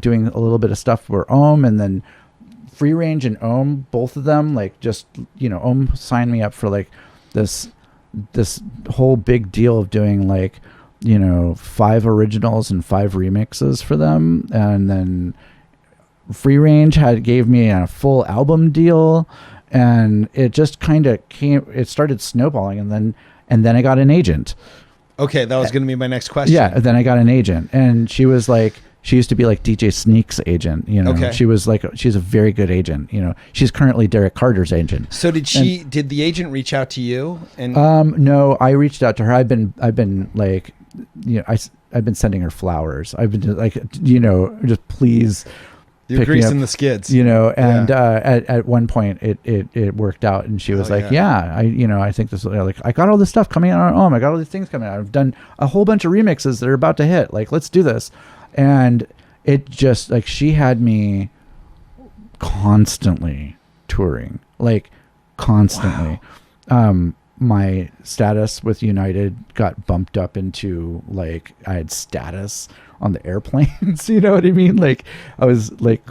Speaker 3: doing a little bit of stuff for Ohm, and then Free Range and Ohm, both of them, Ohm signed me up for like this whole big deal of doing 5 originals and 5 remixes for them, and then Free Range gave me a full album deal, and it just kind of it started snowballing, and then I got an agent.
Speaker 2: Okay, that was going to be my next question.
Speaker 3: Yeah, then I got an agent, and she was like, she used to be like DJ Sneak's agent,
Speaker 2: Okay.
Speaker 3: She's a very good agent, She's currently Derek Carter's agent.
Speaker 2: So did the agent reach out to you? And
Speaker 3: no, I reached out to her. I've been like, I've been sending her flowers. I've been like, just please.
Speaker 2: You're greasing the skids,
Speaker 3: at one point it worked out, and she was I think this, I got all this stuff coming out on Ohm. I got all these things coming out. I've done a whole bunch of remixes that are about to hit. Like, let's do this. And it just, like, she had me constantly touring, like constantly.
Speaker 2: Wow.
Speaker 3: My status with United got bumped up into, like, I had status on the airplanes, you know what I mean? Like, I was like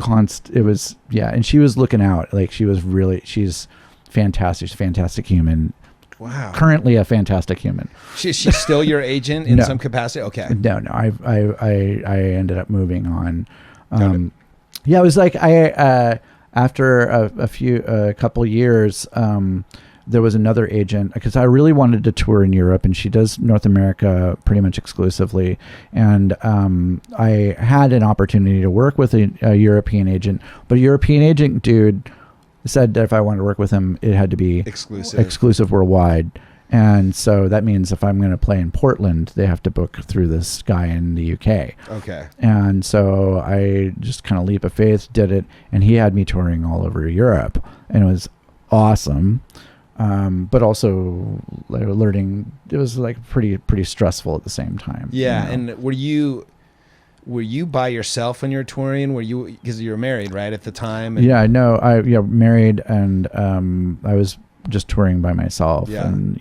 Speaker 3: it was, and she was looking out, like, she's fantastic. She's a fantastic human.
Speaker 2: Wow.
Speaker 3: Currently a fantastic human.
Speaker 2: She's still your agent in some capacity? Okay.
Speaker 3: No, I ended up moving on. It was like, after a couple years, there was another agent, because I really wanted to tour in Europe, and she does North America pretty much exclusively. And I had an opportunity to work with a European agent, but a European agent dude said that if I wanted to work with him, it had to be exclusive worldwide. And so that means if I'm going to play in Portland, they have to book through this guy in the UK.
Speaker 2: Okay.
Speaker 3: And so I just kind of leap of faith did it, and he had me touring all over Europe, and it was awesome. But also learning, it was like pretty stressful at the same time.
Speaker 2: Yeah. And were you by yourself when you were touring? Because you were married, right, at the time?
Speaker 3: Married, and I was just touring by myself, and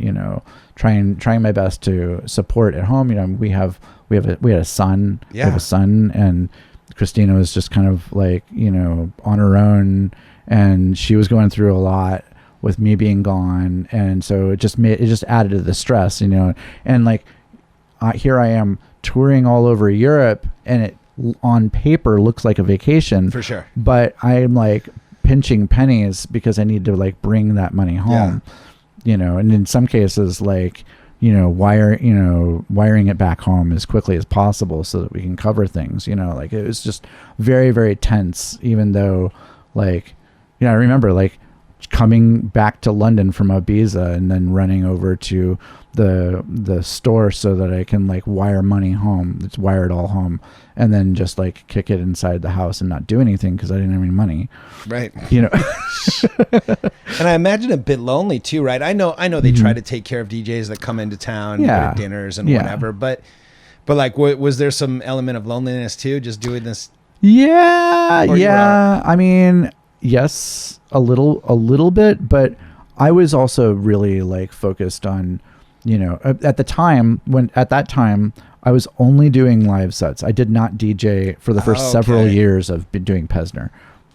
Speaker 3: trying my best to support at home. We had a son. Yeah. We have a son, and Christina was just kind of like, on her own, and she was going through a lot with me being gone, and so it just added to the stress, and like, here I am touring all over Europe, and it on paper looks like a vacation
Speaker 2: for sure, but
Speaker 3: I'm like pinching pennies because I need to like bring that money home, and in some cases, like, wiring it back home as quickly as possible so that we can cover things, like, it was just very, very tense, even though, like, I remember, like, coming back to London from Ibiza and then running over to the store so that I can like wire money home. It's wired all home, and then just like kick it inside the house and not do anything because I didn't have any money.
Speaker 2: Right.
Speaker 3: You know.
Speaker 2: And I imagine a bit lonely too, right? I know they try to take care of DJs that come into town,
Speaker 3: Yeah.
Speaker 2: go to dinners and
Speaker 3: Yeah.
Speaker 2: whatever, but like, was there some element of loneliness too, just doing this?
Speaker 3: Yeah,
Speaker 2: Or you
Speaker 3: yeah. I mean, yes, a little bit, but I was also really like focused on, you know, at that time I was only doing live sets. I did not DJ for the first several years of doing Pezzner.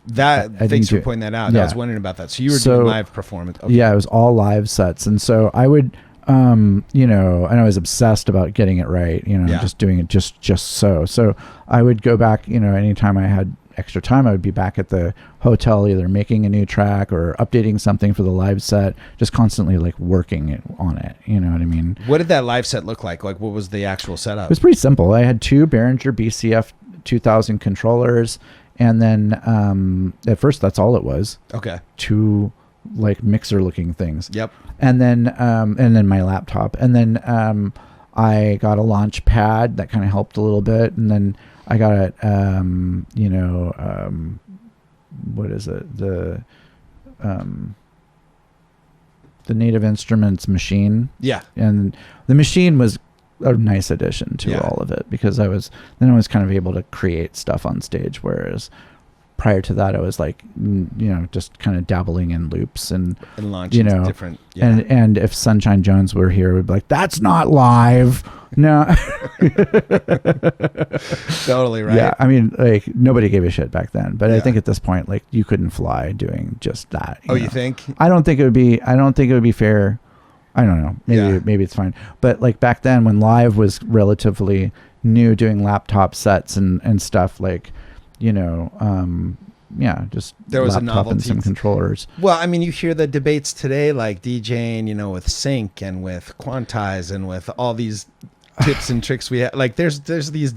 Speaker 2: Thanks for pointing that out.
Speaker 3: Yeah.
Speaker 2: I was wondering about that. So you were doing live performance. Okay.
Speaker 3: Yeah, it was all live sets, and so I would, you know, and I was obsessed about getting it right. You know, just doing it just so. So I would go back. You know, anytime I had extra time, I would be back at the hotel, either making a new track or updating something for the live set, just constantly like working on it. You know what I mean?
Speaker 2: What did that live set look like? Like, what was the actual setup?
Speaker 3: It was pretty simple. I had 2 Behringer BCF 2000 controllers, and then at first that's all it was.
Speaker 2: Okay.
Speaker 3: 2 like mixer looking things.
Speaker 2: Yep.
Speaker 3: And then my laptop, and then I got a launch pad that kind of helped a little bit, and then I got you know, what is it, the Native Instruments machine.
Speaker 2: Yeah.
Speaker 3: And the machine was a nice addition to all of it, because I was kind of able to create stuff on stage, whereas prior to that I was like, you know, just kind of dabbling in loops and
Speaker 2: launching, you know, different.
Speaker 3: Yeah. And if Sunshine Jones were here, we'd be like, that's not live. No.
Speaker 2: Totally right.
Speaker 3: Yeah, I mean, like, nobody gave a shit back then, but
Speaker 2: Yeah.
Speaker 3: I think at this point, like, you couldn't fly doing just that.
Speaker 2: You think?
Speaker 3: I don't think it would be fair. I don't know. Maybe it's fine. But like back then, when live was relatively new, doing laptop sets and stuff, like, you know, just
Speaker 2: there was
Speaker 3: laptop
Speaker 2: a novelty
Speaker 3: and some controllers.
Speaker 2: Well, I mean, you hear the debates today, like DJing, you know, with sync and with quantize and with all these tips and tricks we have. Like, there's these.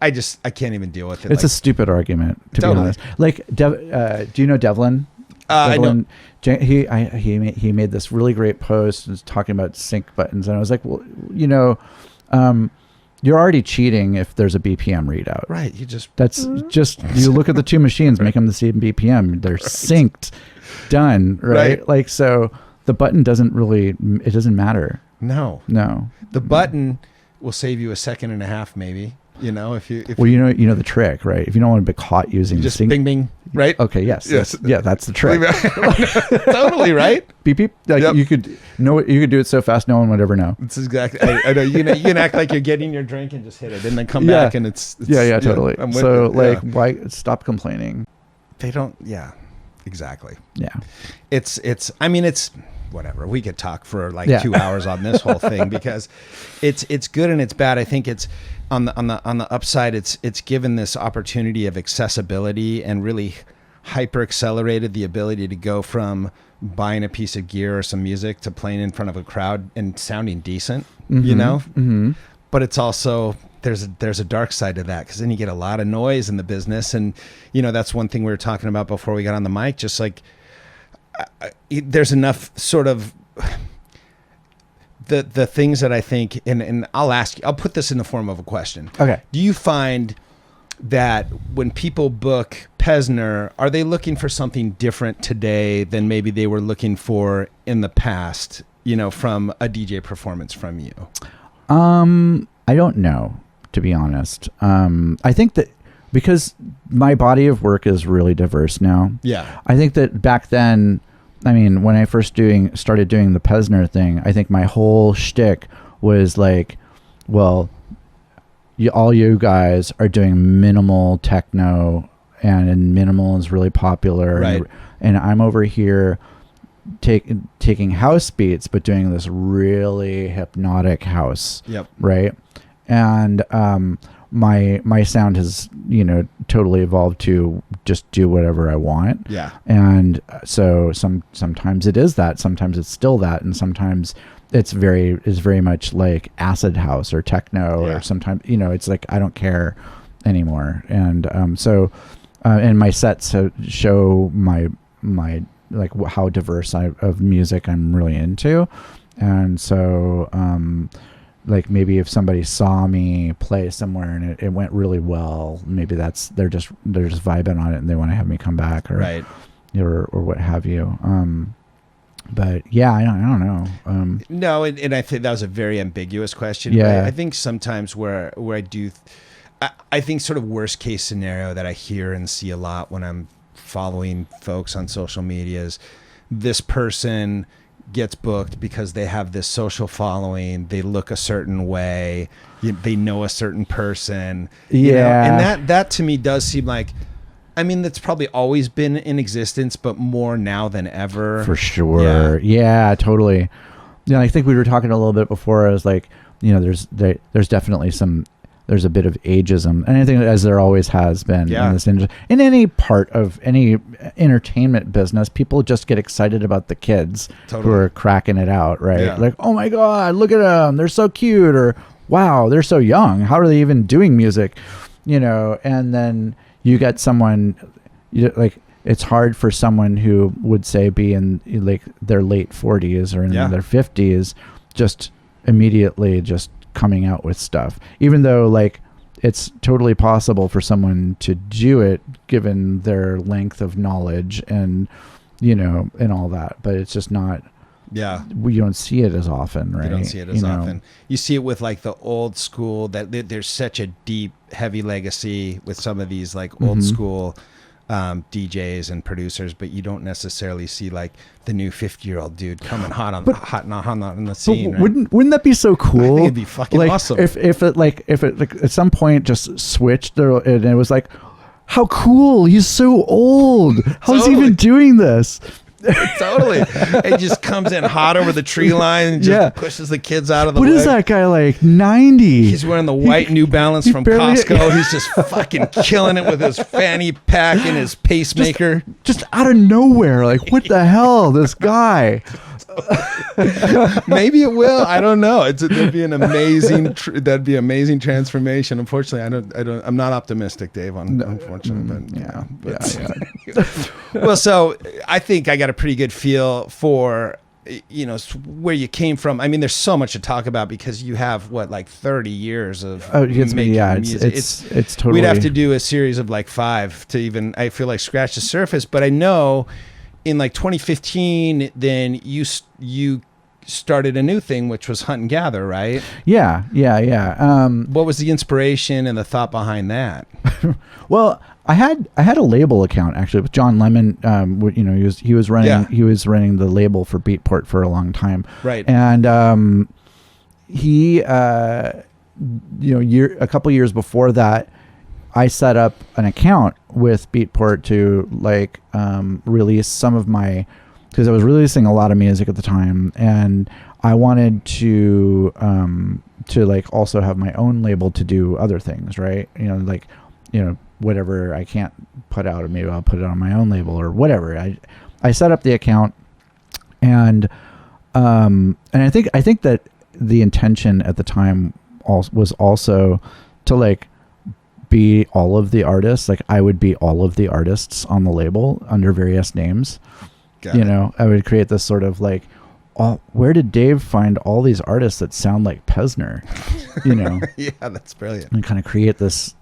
Speaker 2: I can't even deal with it.
Speaker 3: It's a stupid argument, to be honest. Like, do you know Devlin?
Speaker 2: I know.
Speaker 3: He made this really great post and was talking about sync buttons, and I was like, well, you know, you're already cheating if there's a BPM readout.
Speaker 2: Right.
Speaker 3: You look at the 2 machines, make them the same BPM. They're synced, done, right? Like, so the button doesn't matter.
Speaker 2: No. The button will save you a second and a half, maybe. You know, if you
Speaker 3: know the trick, right? If you don't want to be caught using
Speaker 2: just bing bing, right?
Speaker 3: Okay, yes. Yeah, that's the trick.
Speaker 2: Totally right.
Speaker 3: Beep beep. Like, you could do it so fast no one would ever know.
Speaker 2: It's exactly. I know. You can act like you're getting your drink and just hit it, and then come back and it's
Speaker 3: totally. So like, why stop complaining?
Speaker 2: They don't. Yeah, exactly.
Speaker 3: Yeah.
Speaker 2: It's. I mean, it's whatever. We could talk for like 2 hours on this whole thing, because it's good and it's bad. I think it's on the upside. It's given this opportunity of accessibility and really hyper accelerated the ability to go from buying a piece of gear or some music to playing in front of a crowd and sounding decent, you know? Mm-hmm. But it's also, there's a dark side to that, because then you get a lot of noise in the business. And, you know, that's one thing we were talking about before we got on the mic, just like, there's enough sort of the things that I think, and I'll put this in the form of a question.
Speaker 3: Okay.
Speaker 2: Do you find that when people book Pezzner, are they looking for something different today than maybe they were looking for in the past, you know, from a DJ performance from you?
Speaker 3: I don't know, to be honest. I think that because my body of work is really diverse now.
Speaker 2: Yeah.
Speaker 3: I think that back then, I mean, when I first started doing the Pezzner thing, I think my whole shtick was like, well, all you guys are doing minimal techno, and minimal is really popular.
Speaker 2: Right.
Speaker 3: And I'm over here taking house beats, but doing this really hypnotic house.
Speaker 2: Yep.
Speaker 3: Right. And my sound has, you know, totally evolved to just do whatever I want.
Speaker 2: Yeah.
Speaker 3: And so sometimes it is that, sometimes it's still that, and sometimes it's very much like acid house or techno, or sometimes, you know, it's like I don't care anymore. And and my sets show my like how diverse of music I'm really into. And so, like maybe if somebody saw me play somewhere and it went really well, maybe they're just vibing on it and they want to have me come back, or
Speaker 2: right,
Speaker 3: or what have you. But yeah, I don't know.
Speaker 2: No, and I think that was a very ambiguous question.
Speaker 3: Yeah.
Speaker 2: I think sometimes where I do, I think sort of worst case scenario that I hear and see a lot when I'm following folks on social media is this person gets booked because they have this social following, they look a certain way, they know a certain person. And that to me does seem like, I mean, that's probably always been in existence, but more now than ever.
Speaker 3: For sure. Yeah, totally. Yeah, I think we were talking a little bit before. I was like, there's definitely there's a bit of ageism, and I think as there always has been in this industry. In any part of any entertainment business, people just get excited about the kids who are cracking it out, right?
Speaker 2: Yeah.
Speaker 3: Like, oh my God, look at them. They're so cute. Or, wow, they're so young. How are they even doing music? And then you get someone, like, it's hard for someone who would say be in like their late 40s or in their 50s, just immediately just coming out with stuff, even though like it's totally possible for someone to do it given their length of knowledge and and all that, but it's just not, you don't see it as often, right?
Speaker 2: You don't see it as often. You see it with like the old school, that there's such a deep, heavy legacy with some of these like old school DJs and producers, but you don't necessarily see like the new 50-year-old dude coming hot on the scene. Right?
Speaker 3: Wouldn't that be so cool?
Speaker 2: I think it'd be fucking awesome.
Speaker 3: If it like at some point just switched there and it was like, how cool, he's so old. How's he even doing this?
Speaker 2: Totally. It just comes in hot over the tree line and just pushes the kids out of the way.
Speaker 3: What is that guy, like 90?
Speaker 2: He's wearing the white New Balance from Costco. He's just fucking killing it with his fanny pack and his pacemaker.
Speaker 3: Just out of nowhere. Like, what the hell, this guy?
Speaker 2: Maybe it will. I don't know. That'd be an amazing. That'd be amazing transformation. Unfortunately, I'm not optimistic, Dave. Unfortunately, but well, so I think I got a pretty good feel for where you came from. I mean, there's so much to talk about because you have like 30 years of making music. It's totally. We'd have to do a series of like 5 to even, I feel like, scratch the surface. But I know in like 2015, then you started a new thing, which was Hunt and Gather, right? Yeah. What was the inspiration and the thought behind that?
Speaker 3: Well, I had a label account actually with John Lemon. He was running the label for Beatport for a long time,
Speaker 2: right?
Speaker 3: And he a couple years before that, I set up an account with Beatport to like release some of my, because I was releasing a lot of music at the time, and I wanted to like also have my own label to do other things, right? Whatever I can't put out, or maybe I'll put it on my own label or whatever. I set up the account, and I think that the intention at the time was also to like be all of the artists. Like I would be all of the artists on the label under various names. I would create this sort of like, where did Dave find all these artists that sound like Pezzner?
Speaker 2: Yeah, that's brilliant.
Speaker 3: And kind of create this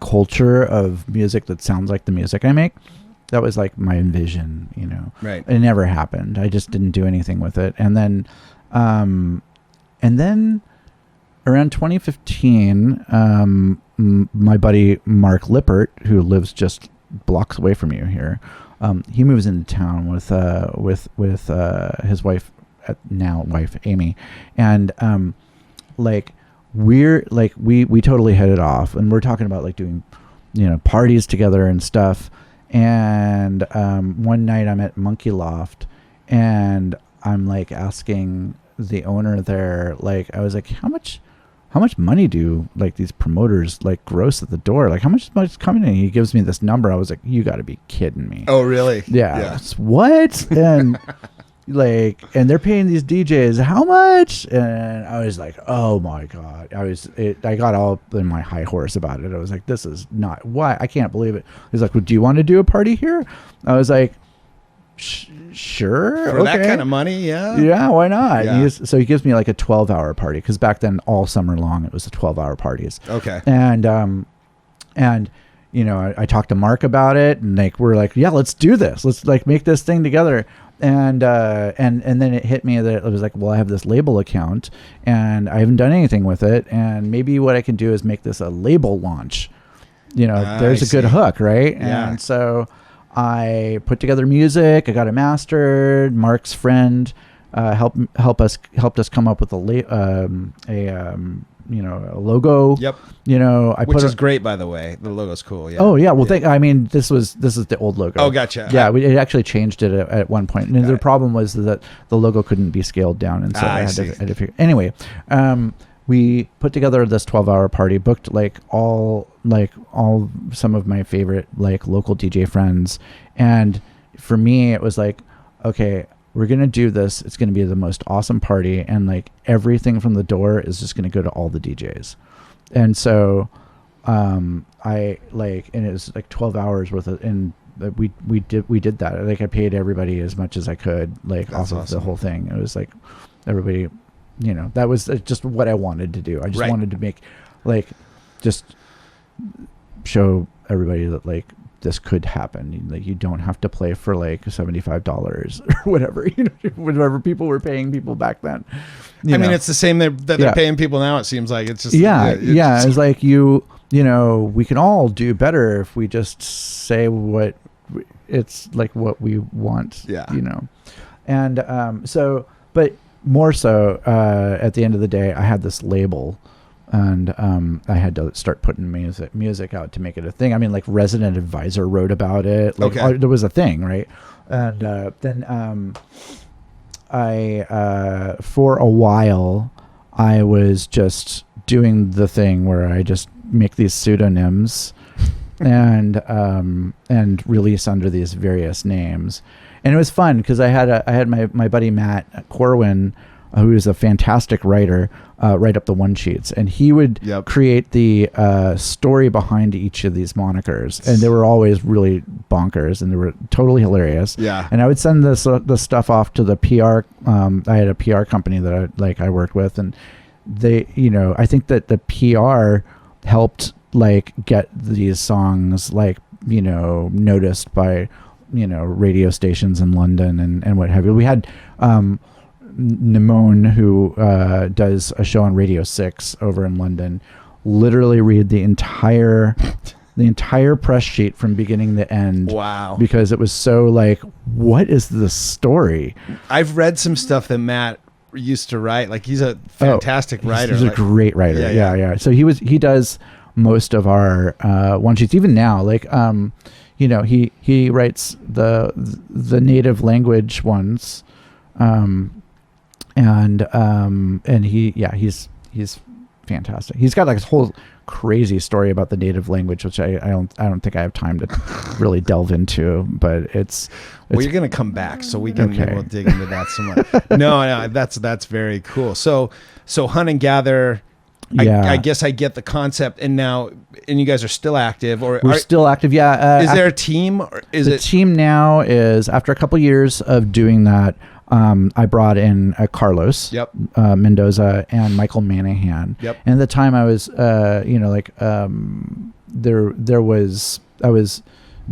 Speaker 3: culture of music that sounds like the music I make. That was like my envision,
Speaker 2: Right.
Speaker 3: It never happened. I just didn't do anything with it. And then around 2015, my buddy Mark Lippert, who lives just blocks away from you here, he moves into town with his wife, wife Amy, and we totally hit it off, and we're talking about like doing parties together and stuff. And one night I'm at Monkey Loft, and I'm like asking the owner there, like I was like, how much money do like these promoters like gross at the door? Like how much money's coming in? He gives me this number. I was like, you got to be kidding me.
Speaker 2: Oh, really?
Speaker 3: Yeah. What? And and they're paying these DJs how much? And I was like, oh my God. I got all in my high horse about it. I was like, this is not, why? I can't believe it. He's like, well, do you want to do a party here? I was like, sure.
Speaker 2: For that kind of money, yeah.
Speaker 3: Yeah, why not?
Speaker 2: Yeah.
Speaker 3: So he gives me like a 12-hour party, because back then all summer long it was the 12-hour parties.
Speaker 2: Okay.
Speaker 3: And you know, I talked to Mark about it, and like we're like, yeah, let's do this. Let's like make this thing together. And then it hit me that it was like, well, I have this label account and I haven't done anything with it, and maybe what I can do is make this a label launch. You know, there's a good hook, right?
Speaker 2: Yeah.
Speaker 3: And so I put together music. I got it mastered. Mark's friend helped us come up with a logo.
Speaker 2: Yep.
Speaker 3: You know,
Speaker 2: Which is great, by the way. The logo's cool. Yeah.
Speaker 3: Oh yeah. Well, I mean, this is the old logo.
Speaker 2: Oh, gotcha.
Speaker 3: Yeah, it actually changed it at one point. And the problem was that the logo couldn't be scaled down, and so I had to figure. Anyway, we put together this 12-hour party, booked all some of my favorite like local DJ friends, and for me it was like, okay, we're going to do this. It's going to be the most awesome party, and like everything from the door is just going to go to all the DJs. And so and it was like 12 hours worth of, and we did that. Like I paid everybody as much as I could, like
Speaker 2: That's
Speaker 3: off of
Speaker 2: awesome.
Speaker 3: the whole thing. It was like everybody, you know, that was just what I wanted to do. I just wanted to make just show everybody that like this could happen. Like you don't have to play for like $75 or whatever, you know, whatever people were paying people back then.
Speaker 2: I mean, it's the same that they're paying people now. It seems like it's just
Speaker 3: It's like you know, we can all do better if we just say what it's like what we want.
Speaker 2: Yeah,
Speaker 3: you know, and but more so at the end of the day, I had this label. And I had to start putting music out to make it a thing. I mean, like Resident Advisor wrote about it. Like, there was a thing, right? And then I for a while, I was just doing the thing where I just make these pseudonyms and release under these various names. And it was fun because I had my buddy Matt Corwin, who is a fantastic writer, write up the one sheets, and he would create the story behind each of these monikers, and they were always really bonkers, and they were totally hilarious.
Speaker 2: Yeah.
Speaker 3: And I would send the stuff off to the PR. I had a PR company that I worked with, and they, you know, I think that the PR helped like get these songs like, you know, noticed by, you know, radio stations in London and what have you. We had Nimone, who does a show on Radio 6 over in London, literally read the entire press sheet from beginning to end.
Speaker 2: Wow.
Speaker 3: Because it was so like, what is the story?
Speaker 2: I've read some stuff that Matt used to write. Like he's a fantastic writer.
Speaker 3: He's a great writer. Yeah. So he does most of our one sheets even now. Like you know, he writes the native language ones. And he's fantastic. He's got like this whole crazy story about the native language, which I don't think I have time to really delve into, but it's
Speaker 2: well, you're going to come back, so we'll dig into that some more. No, that's very cool. So hunt and gather. I guess I get the concept, and you guys are still active, or
Speaker 3: we're still active. Yeah.
Speaker 2: Is there a team? Or is
Speaker 3: the team now is, after a couple years of doing that, I brought in Carlos Mendoza and Michael Manahan. Yep. And at the time I was, I was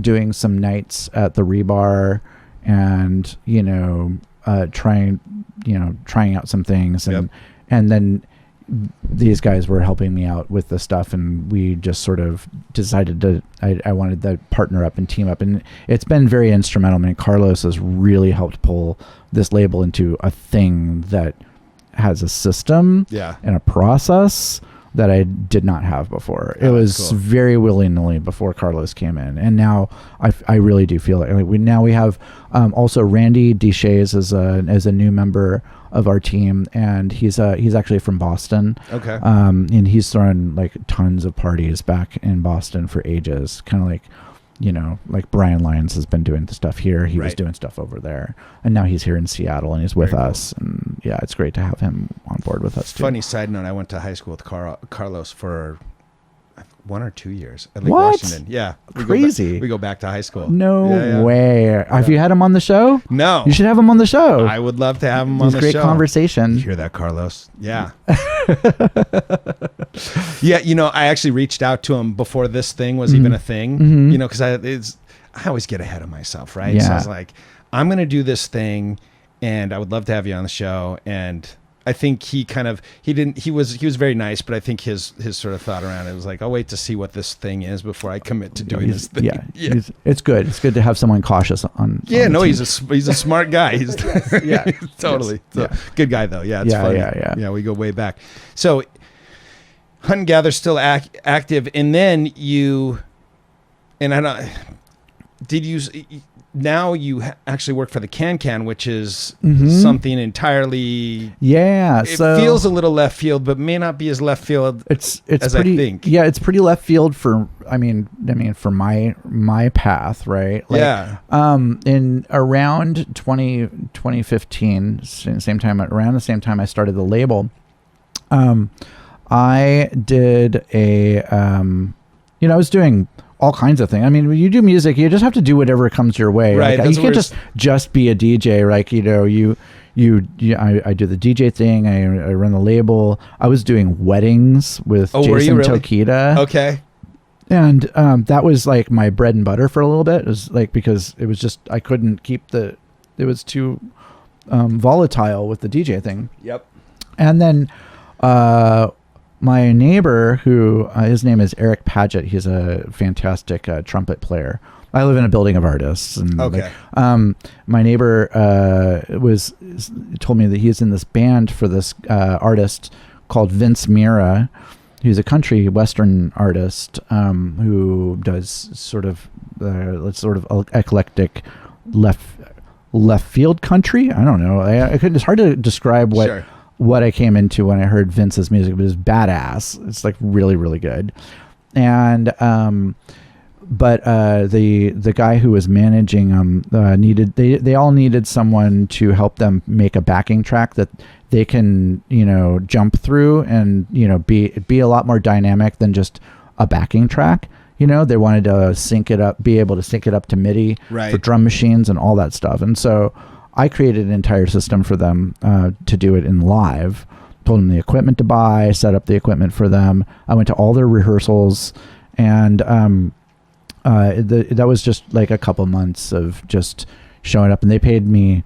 Speaker 3: doing some nights at the Rebar, and trying out some things, and then these guys were helping me out with the stuff, and we just sort of decided I wanted to partner up and team up, and it's been very instrumental. I mean, Carlos has really helped pull this label into a thing that has a system and a process that I did not have before. It was very willy-nilly before Carlos came in, and now I really do feel like we have also Randy Deshays as a new member of our team, and he's actually from Boston. Okay. And he's thrown like tons of parties back in Boston for ages, kind of like Brian Lyons has been doing the stuff here. He was doing stuff over there, and now he's here in Seattle, and he's with us. And yeah, it's great to have him on board with us too.
Speaker 2: Funny side note, I went to high school with Carlos for 1 or 2 years at Lake
Speaker 3: What?
Speaker 2: Washington. Yeah.
Speaker 3: Crazy.
Speaker 2: We go back to high school.
Speaker 3: No way. Have you had him on the show?
Speaker 2: No.
Speaker 3: You should have him on the show.
Speaker 2: I would love to have him on the
Speaker 3: great
Speaker 2: show.
Speaker 3: conversation.
Speaker 2: You hear that, Carlos? Yeah. Yeah, I actually reached out to him before this thing was even a thing, because I always get ahead of myself, right?
Speaker 3: Yeah.
Speaker 2: So I was like, I'm going to do this thing and I would love to have you on the show. And I think he was very nice, but I think his sort of thought around it was like, I'll wait to see what this thing is before I commit to doing this thing.
Speaker 3: Yeah. It's good. It's good to have someone cautious on.
Speaker 2: Yeah,
Speaker 3: on
Speaker 2: no,
Speaker 3: team.
Speaker 2: he's a smart guy. He's
Speaker 3: Yeah.
Speaker 2: totally.
Speaker 3: Yes.
Speaker 2: So, good guy though. Yeah, it's funny.
Speaker 3: Yeah.
Speaker 2: We go way back. So Hunt and Gather still active, and then now you actually work for the Can, which is something entirely.
Speaker 3: Yeah,
Speaker 2: it feels a little left field, but may not be as left field.
Speaker 3: It's
Speaker 2: as
Speaker 3: pretty,
Speaker 2: I think.
Speaker 3: Yeah, it's pretty left field for. I mean, for my path, right? Like,
Speaker 2: yeah.
Speaker 3: In around 2015, around the same time I started the label, I did I was doing all kinds of things. I mean, when you do music, you just have to do whatever comes your way.
Speaker 2: Right.
Speaker 3: Like, you can't just be a DJ. Like, I do the DJ thing. I run the label. I was doing weddings with Jason Tokita.
Speaker 2: Okay.
Speaker 3: And that was like my bread and butter for a little bit. It was like, because it was just, I couldn't keep it was too volatile with the DJ thing.
Speaker 2: Yep.
Speaker 3: And then my neighbor, who his name is Eric Paget, he's a fantastic trumpet player. I live in a building of artists, and
Speaker 2: okay.
Speaker 3: My neighbor told me that he's in this band for this artist called Vince Mira. He's a country western artist who does sort of eclectic left field country. I don't know. It's hard to describe what.
Speaker 2: Sure.
Speaker 3: What I came into when I heard Vince's music. It was badass. It's like really, really good. And but the guy who was managing them they all needed someone to help them make a backing track that they can jump through and be a lot more dynamic than just a backing track. They wanted to be able to sync it up to MIDI for drum machines and all that stuff. And so I created an entire system for them to do it in live. Told them the equipment to buy, set up the equipment for them. I went to all their rehearsals, and that was just like a couple months of just showing up. And they paid me,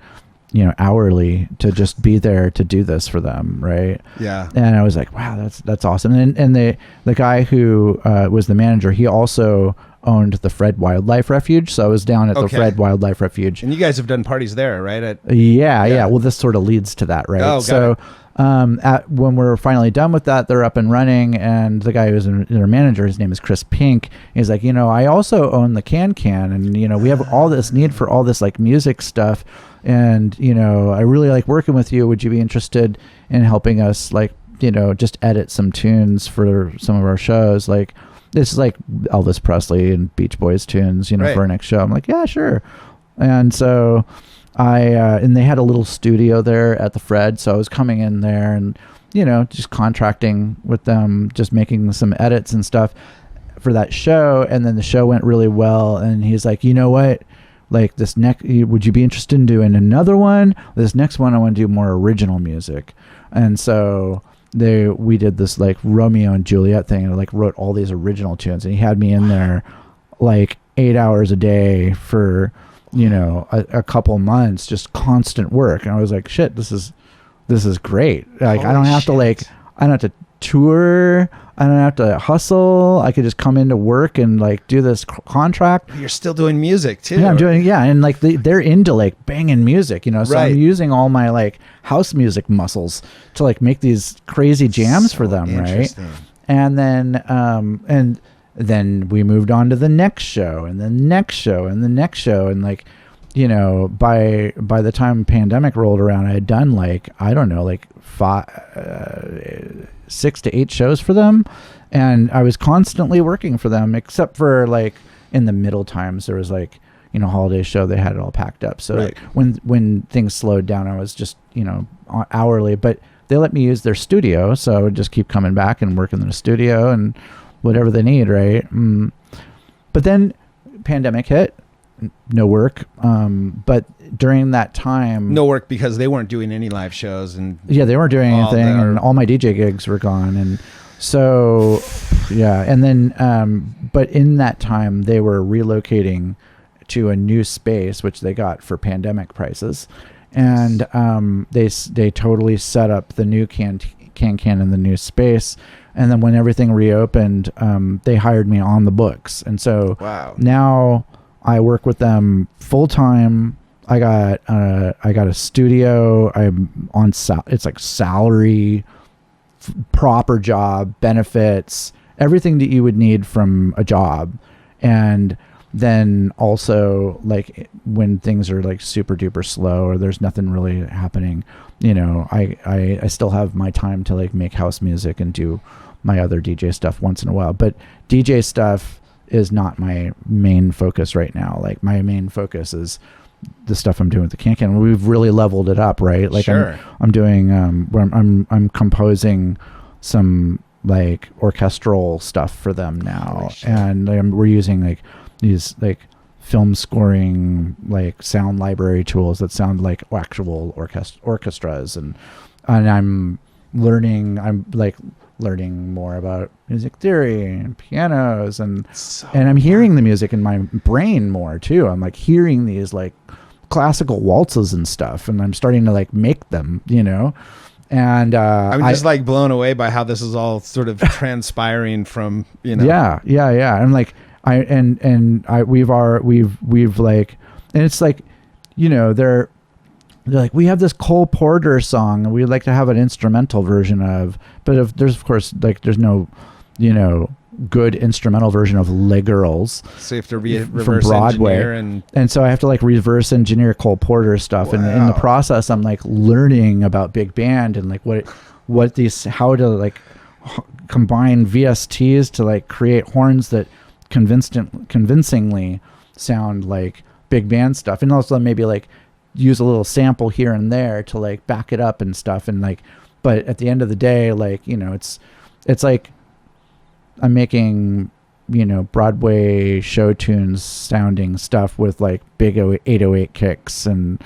Speaker 3: hourly to just be there to do this for them, right?
Speaker 2: Yeah.
Speaker 3: And I was like, wow, that's awesome. And the guy who was the manager, he also owned the Fred Wildlife Refuge, so I was down at the Fred Wildlife Refuge.
Speaker 2: And you guys have done parties there, right?
Speaker 3: Yeah. Well, this sort of leads to that, right?
Speaker 2: Oh,
Speaker 3: so when we're finally done with that, they're up and running, and the guy who's their manager, his name is Chris Pink. He's like, I also own the Can, and we have all this need for all this like music stuff, and I really like working with you. Would you be interested in helping us like just edit some tunes for some of our shows? Like, this is like Elvis Presley and Beach Boys tunes, for our next show. I'm like, yeah, sure. And so and they had a little studio there at the Fred. So I was coming in there and, just contracting with them, just making some edits and stuff for that show. And then the show went really well. And he's like, you know what? Like would you be interested in doing another one? This next one, I want to do more original music. And so we did this like Romeo and Juliet thing, and like wrote all these original tunes, and he had me in there like 8 hours a day for a couple months, just constant work. And I was like, shit, this is great. Like, I don't have to tour, I don't have to hustle. I could just come into work and like do this contract.
Speaker 2: You're still doing music too.
Speaker 3: Yeah, I'm doing, and like they're into like banging music, so I'm using all my like house music muscles to like make these crazy jams for them, right? And then we moved on to the next show and the next show and the next show, and like by the time pandemic rolled around, I had done like, I don't know, like 6 to 8 shows for them, and I was constantly working for them, except for like in the middle times there was like holiday show, they had it all packed up. So like, when things slowed down, I was just hourly, but they let me use their studio, so I would just keep coming back and working in the studio. And whatever they need, right? But then pandemic hit, no work. But during that time,
Speaker 2: No work because they weren't doing any live shows, and
Speaker 3: yeah, they weren't doing anything, and all my DJ gigs were gone, and so yeah. And then, but in that time, they were relocating to a new space, which they got for pandemic prices, and they totally set up the new can in the new space. And then when everything reopened, they hired me on the books, and so now I work with them full time. I got a studio. I'm on it's like salary, proper job, benefits, everything that you would need from a job. And then also, like, when things are like super duper slow or there's nothing really happening, you know, I still have my time to like make house music and do my other DJ stuff once in a while. But DJ stuff is not my main focus right now. Like, my main focus is the stuff I'm doing with the can. We've really leveled it up, right? Like,
Speaker 2: sure.
Speaker 3: I'm doing I'm composing some like orchestral stuff for them now, and we're using like these like film scoring, like sound library tools that sound like actual orchestras, and I'm learning more about music theory and pianos, and I'm hearing the music in my brain more too. I'm like hearing these like classical waltzes and stuff, and I'm starting to like make them, you know. And
Speaker 2: I'm just like blown away by how this is all sort of transpiring from, you know.
Speaker 3: Yeah. I'm like, we've like, and it's like, you know, they're like, we have this Cole Porter song and we'd like to have an instrumental version of, but if there's, of course, like, there's no, you know, good instrumental version of Les Girls.
Speaker 2: So you have to reverse engineer,
Speaker 3: and so I have to like reverse engineer Cole Porter stuff. And in the process, I'm like learning about big band and like how to like combine VSTs to like create horns that convincingly sound like big band stuff, and also maybe like use a little sample here and there to like back it up and stuff. And like, but at the end of the day, like, you know, it's like I'm making, you know, Broadway show tunes sounding stuff with like big 808 kicks and,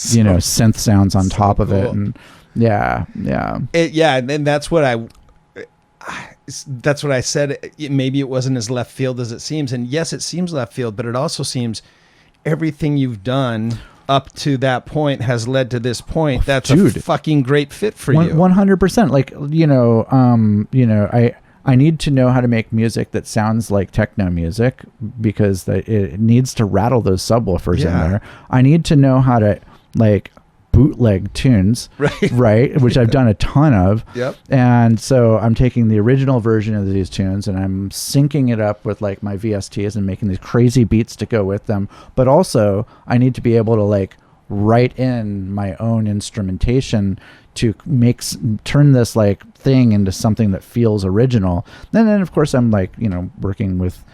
Speaker 3: you know, synth sounds on top of it. And yeah.
Speaker 2: And that's what I said. Maybe it wasn't as left field as it seems. And yes, it seems left field, but it also seems everything you've done up to that point has led to this point. That's a fucking great fit for you.
Speaker 3: 100%. Like, you know, I need to know how to make music that sounds like techno music, because it needs to rattle those subwoofers in there. I need to know how to like bootleg tunes, right? Which I've done a ton of. Yep. And so I'm taking the original version of these tunes and I'm syncing it up with like my VSTs and making these crazy beats to go with them. But also I need to be able to like write in my own instrumentation to turn this like thing into something that feels original. Then of course I'm like, you know, working with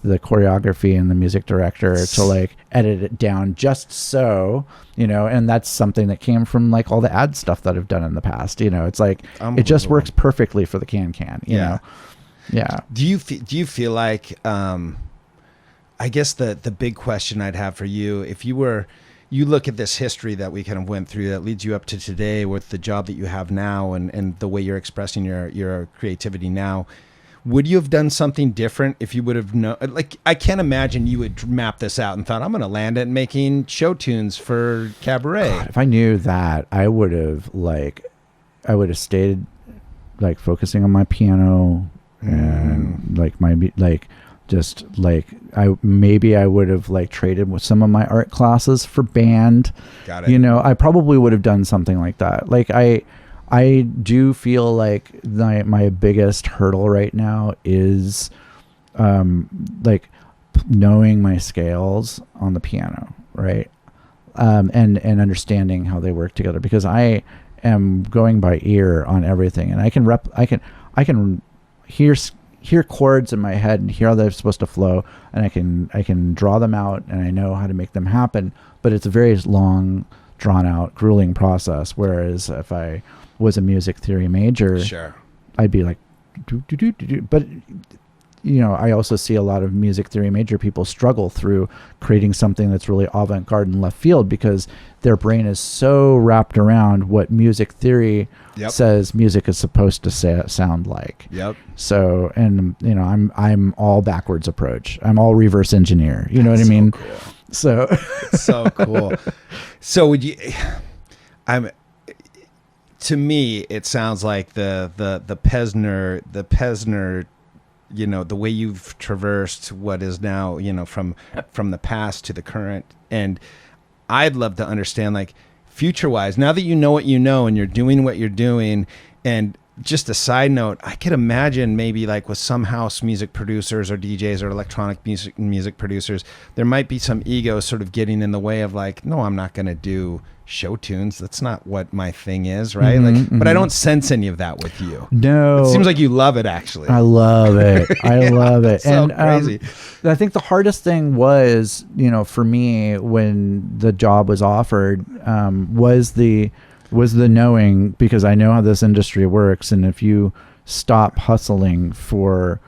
Speaker 3: the choreography and the music director to like edit it down just so, you know, and that's something that came from like all the ad stuff that I've done in the past. You know, it's like it just works perfectly for the can, you know. Yeah.
Speaker 2: Do you feel like I guess the big question I'd have for you, if you look at this history that we kind of went through that leads you up to today with the job that you have now and the way you're expressing your creativity now, would you have done something different if you would have known? Like, I can't imagine you would map this out and thought, I'm going to land at making show tunes for cabaret.
Speaker 3: God, if I knew that, I would have stayed like focusing on my piano and like I would have like traded with some of my art classes for band.
Speaker 2: Got it.
Speaker 3: You know, I probably would have done something like that. Like I do feel like my biggest hurdle right now is like knowing my scales on the piano, right? And understanding how they work together, because I am going by ear on everything, and I can hear chords in my head and hear how they're supposed to flow, and I can draw them out, and I know how to make them happen, but it's a very long, drawn out, grueling process. Whereas if I was a music theory major,
Speaker 2: sure,
Speaker 3: I'd be like, do. But I also see a lot of music theory major people struggle through creating something that's really avant-garde and left field because their brain is so wrapped around what music theory says music is supposed to sound like.
Speaker 2: Yep.
Speaker 3: So, and I'm all backwards approach. I'm all reverse engineer. You know what I mean?
Speaker 2: Cool.
Speaker 3: So
Speaker 2: it's so cool. So would you? To me, it sounds like the Pezzner, the way you've traversed what is now, from the past to the current. And I'd love to understand, like, future-wise, now that you know what you know and you're doing what you're doing, and just a side note, I could imagine maybe like with some house music producers or DJs or electronic music producers, there might be some ego sort of getting in the way of like, no, I'm not going to do show tunes. That's not what my thing is, right? But I don't sense any of that with you.
Speaker 3: No.
Speaker 2: It seems like you love it, actually.
Speaker 3: I love it. I love it.
Speaker 2: So
Speaker 3: and
Speaker 2: crazy.
Speaker 3: I think the hardest thing was, for me when the job was offered, was the knowing, because I know how this industry works, and if you stop hustling for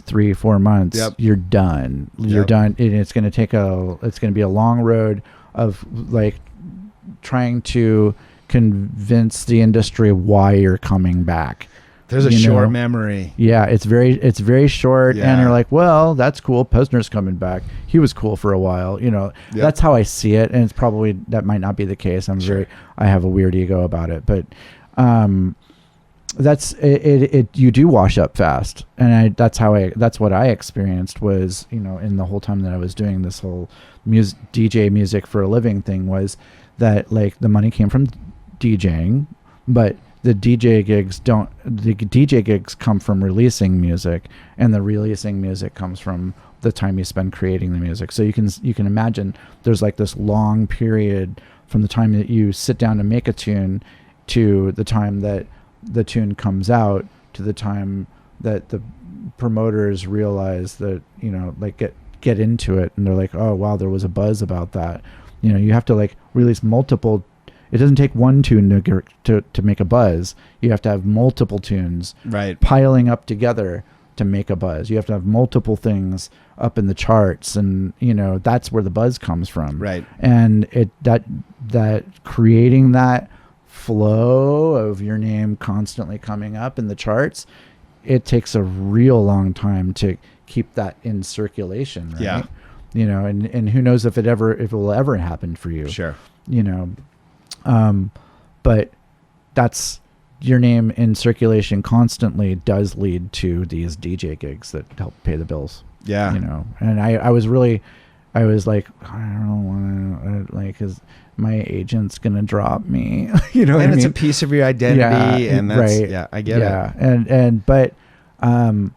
Speaker 3: 3-4 months, you're done. You're done. And it's going to be a long road of like trying to convince the industry why you're coming back.
Speaker 2: There's a short memory.
Speaker 3: Yeah, it's very short, and you're like, well, that's cool. Pezzner's coming back. He was cool for a while. That's how I see it, and it's probably that might not be the case. I have a weird ego about it, but that's it. You do wash up fast, and that's what I experienced was, in the whole time that I was doing this whole DJ music for a living thing, was that like the money came from DJing, but the DJ gigs come from releasing music, and the releasing music comes from the time you spend creating the music. So you can imagine there's like this long period from the time that you sit down to make a tune to the time that the tune comes out to the time that the promoters realize that, like get into it, and they're like, oh wow, there was a buzz about that. You have to like release multiple. It doesn't take one tune to make a buzz. You have to have multiple tunes piling up together to make a buzz. You have to have multiple things up in the charts, and that's where the buzz comes from. Right. And that creating that flow of your name constantly coming up in the charts, it takes a real long time to keep that in circulation. Right? Yeah. And who knows if it will ever happen for you. Sure. But that's your name in circulation constantly does lead to these DJ gigs that help pay the bills. Yeah. And I was like, I don't want to, like, cause my agent's going to drop me, and
Speaker 2: it's a piece of your identity, and that's, I get it.
Speaker 3: But, well,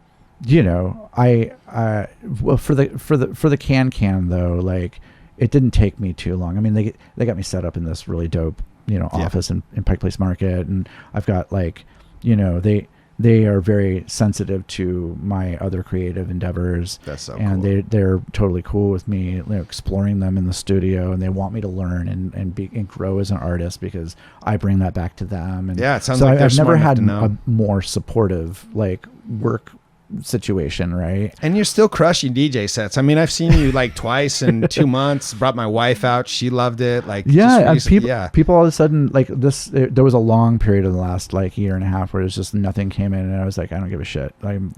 Speaker 3: for the can though, like, it didn't take me too long. I mean, they got me set up in this really dope, office in Pike Place Market, and I've got like, they are very sensitive to my other creative endeavors. That's so and cool. They're totally cool with me, exploring them in the studio, and they want me to learn and grow as an artist because I bring that back to them. And
Speaker 2: it sounds like I've never had
Speaker 3: a more supportive like work situation, right?
Speaker 2: And you're still crushing DJ sets. I mean, I've seen you like twice in 2 months. Brought my wife out; she loved it. Like,
Speaker 3: people all of a sudden like this. There was a long period of the last like year and a half where it was just nothing came in, and I was like, I don't give a shit. I'm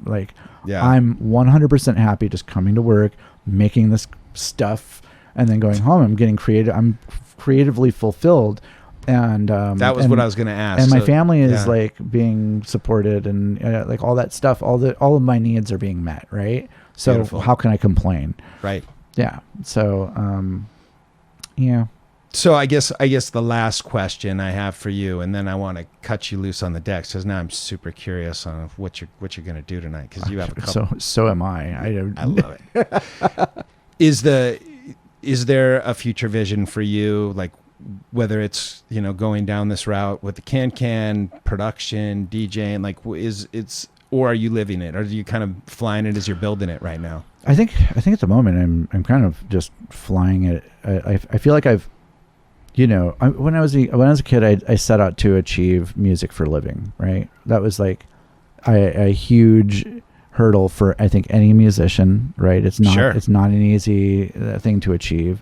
Speaker 3: 100% happy just coming to work, making this stuff, and then going home. I'm getting creative. I'm creatively fulfilled. And
Speaker 2: that was what I was going to ask.
Speaker 3: And my family is like being supported, and like all that stuff. All of my needs are being met, right? So beautiful. How can I complain? Right. Yeah. So yeah.
Speaker 2: So I guess the last question I have for you, and then I want to cut you loose on the decks, because now I'm super curious on what you're going to do tonight, because you have a couple.
Speaker 3: So am I.
Speaker 2: I love it. Is there a future vision for you, like, whether it's going down this route with the can production, DJing, like or are you living it, or are you kind of flying it as you're building it right now?
Speaker 3: I think at the moment I'm kind of just flying it. I feel like I've when I was a kid, I set out to achieve music for a living, right? That was like a huge hurdle for, I think, any musician, right? It's not,
Speaker 2: Sure.
Speaker 3: it's not an easy thing to achieve.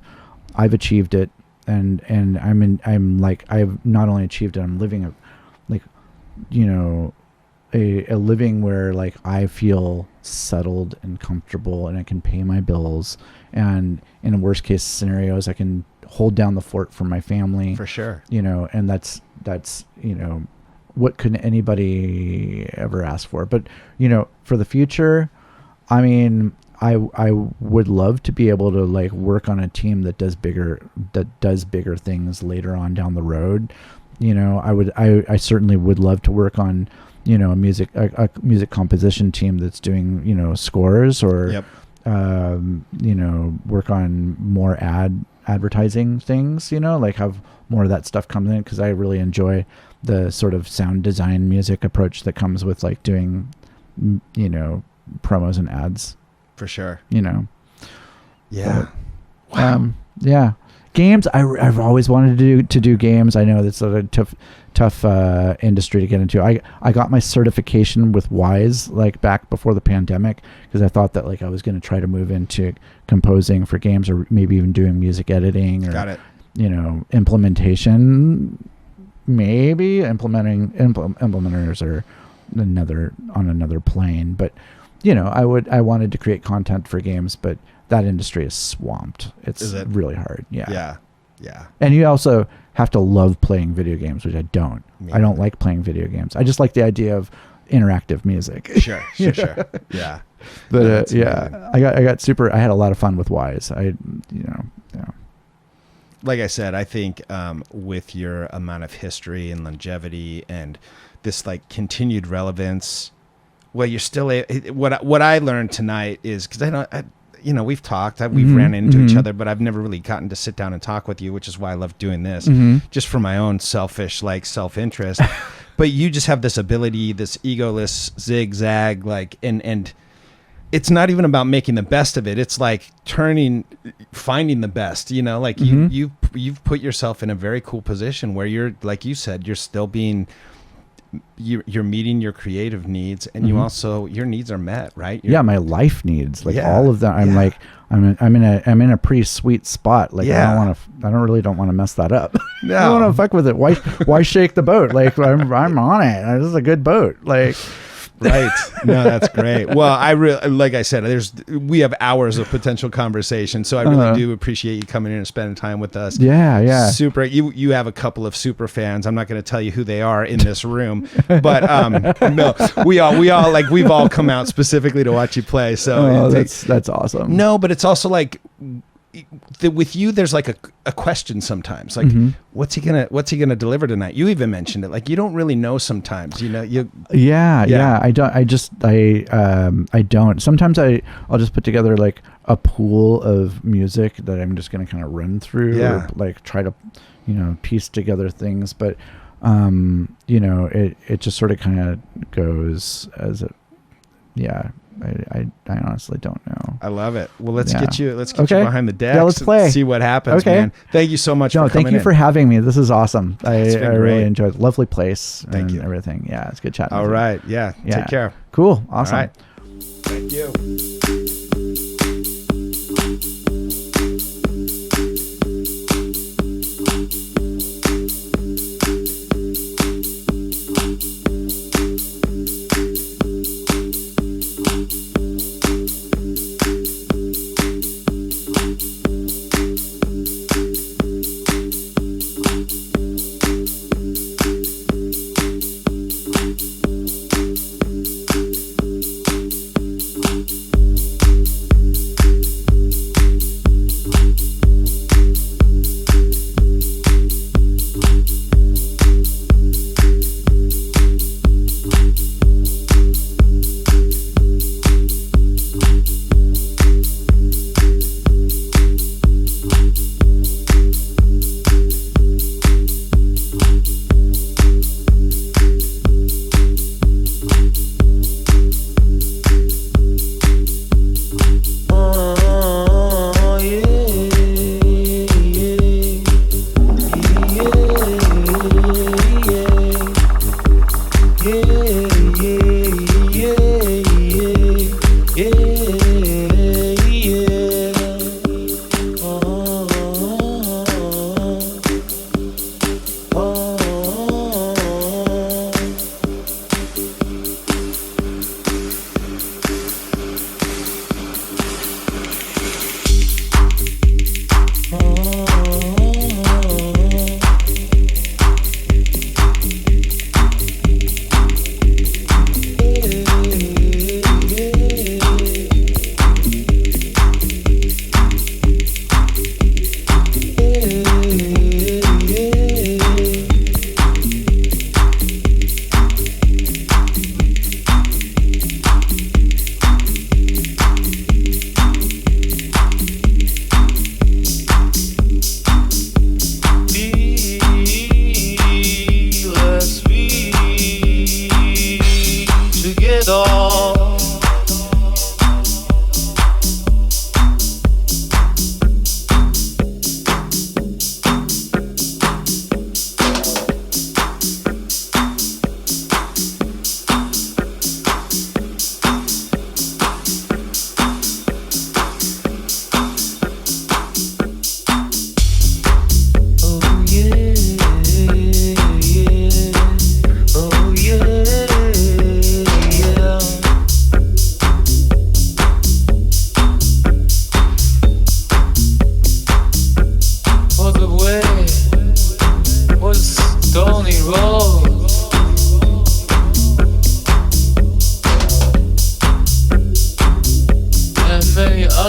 Speaker 3: I've achieved it, and I'm like, I've not only achieved it, I'm living a, like, you know, a living where like I feel settled and comfortable, and I can pay my bills, and in worst case scenarios I can hold down the fort for my family,
Speaker 2: For sure.
Speaker 3: you know, and that's you know, what could anybody ever ask for? But you know, for the future, I mean, I would love to be able to like work on a team that does bigger things later on down the road. You know, I certainly would love to work on, you know, a music composition team that's doing, you know, scores, or
Speaker 2: Yep.
Speaker 3: you know, work on more advertising things, you know, like have more of that stuff come in, because I really enjoy the sort of sound design music approach that comes with like doing, you know, promos and ads,
Speaker 2: For sure.
Speaker 3: you know.
Speaker 2: Yeah.
Speaker 3: But, yeah. Games, I've always wanted to do games. I know that's a tough industry to get into. I got my certification with Wise like back before the pandemic, because I thought that like I was going to try to move into composing for games, or maybe even doing music editing, or
Speaker 2: Got it.
Speaker 3: you know, implementation. Maybe implementers are on another plane, but you know, I wanted to create content for games, but that industry is swamped. It's really hard. Yeah. And you also have to love playing video games, which I don't.
Speaker 2: Me
Speaker 3: I don't
Speaker 2: neither.
Speaker 3: like playing video games. I just like the idea of interactive music.
Speaker 2: Sure. Yeah.
Speaker 3: But
Speaker 2: That's
Speaker 3: yeah,
Speaker 2: amazing.
Speaker 3: I had a lot of fun with Wise.
Speaker 2: Like I said, I think with your amount of history and longevity and this like continued relevance, well, you're still what I learned tonight is, because you know, we've talked, we've ran into each other, but I've never really gotten to sit down and talk with you, which is why I love doing this, just for my own selfish like self-interest. But you just have this ability, this egoless zigzag, like, and it's not even about making the best of it. It's like finding the best, you know, like you've put yourself in a very cool position where you're, like you said, you're still being, you're meeting your creative needs, and you also, your needs are met, right?
Speaker 3: My life needs, like all of them. I'm like, I'm in a pretty sweet spot. Like I don't really want to mess that up.
Speaker 2: No.
Speaker 3: I don't want to fuck with it. Why shake the boat? Like I'm on it. This is a good boat. Like.
Speaker 2: Right. No, that's great. Well, I really, like I said, we have hours of potential conversation, so I really do appreciate you coming in and spending time with us.
Speaker 3: Yeah.
Speaker 2: Super. You have a couple of super fans. I'm not going to tell you who they are in this room, but no, we all like, we've all come out specifically to watch you play. So
Speaker 3: that's awesome.
Speaker 2: No, but it's also like, with you, there's like a question sometimes, like what's he gonna deliver tonight? You even mentioned it, like you don't really know sometimes, you know. I don't. Sometimes I'll just put together like a pool of music that I'm just gonna kind of run through, or like try to, you know, piece together things, but you know, it just sort of kind of goes as a I honestly don't know. I love it. Well, let's get you behind the decks.
Speaker 3: Yeah, let's play.
Speaker 2: And see what happens, man. Thank you so much for coming in.
Speaker 3: Thank you for having me. This is awesome. I really enjoyed it. Lovely place.
Speaker 2: Thank you.
Speaker 3: Everything. Yeah, it's good chatting.
Speaker 2: All right. Yeah. Take care.
Speaker 3: Cool. Awesome.
Speaker 2: All right. Thank you.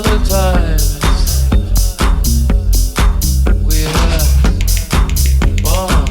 Speaker 4: other times we had fun.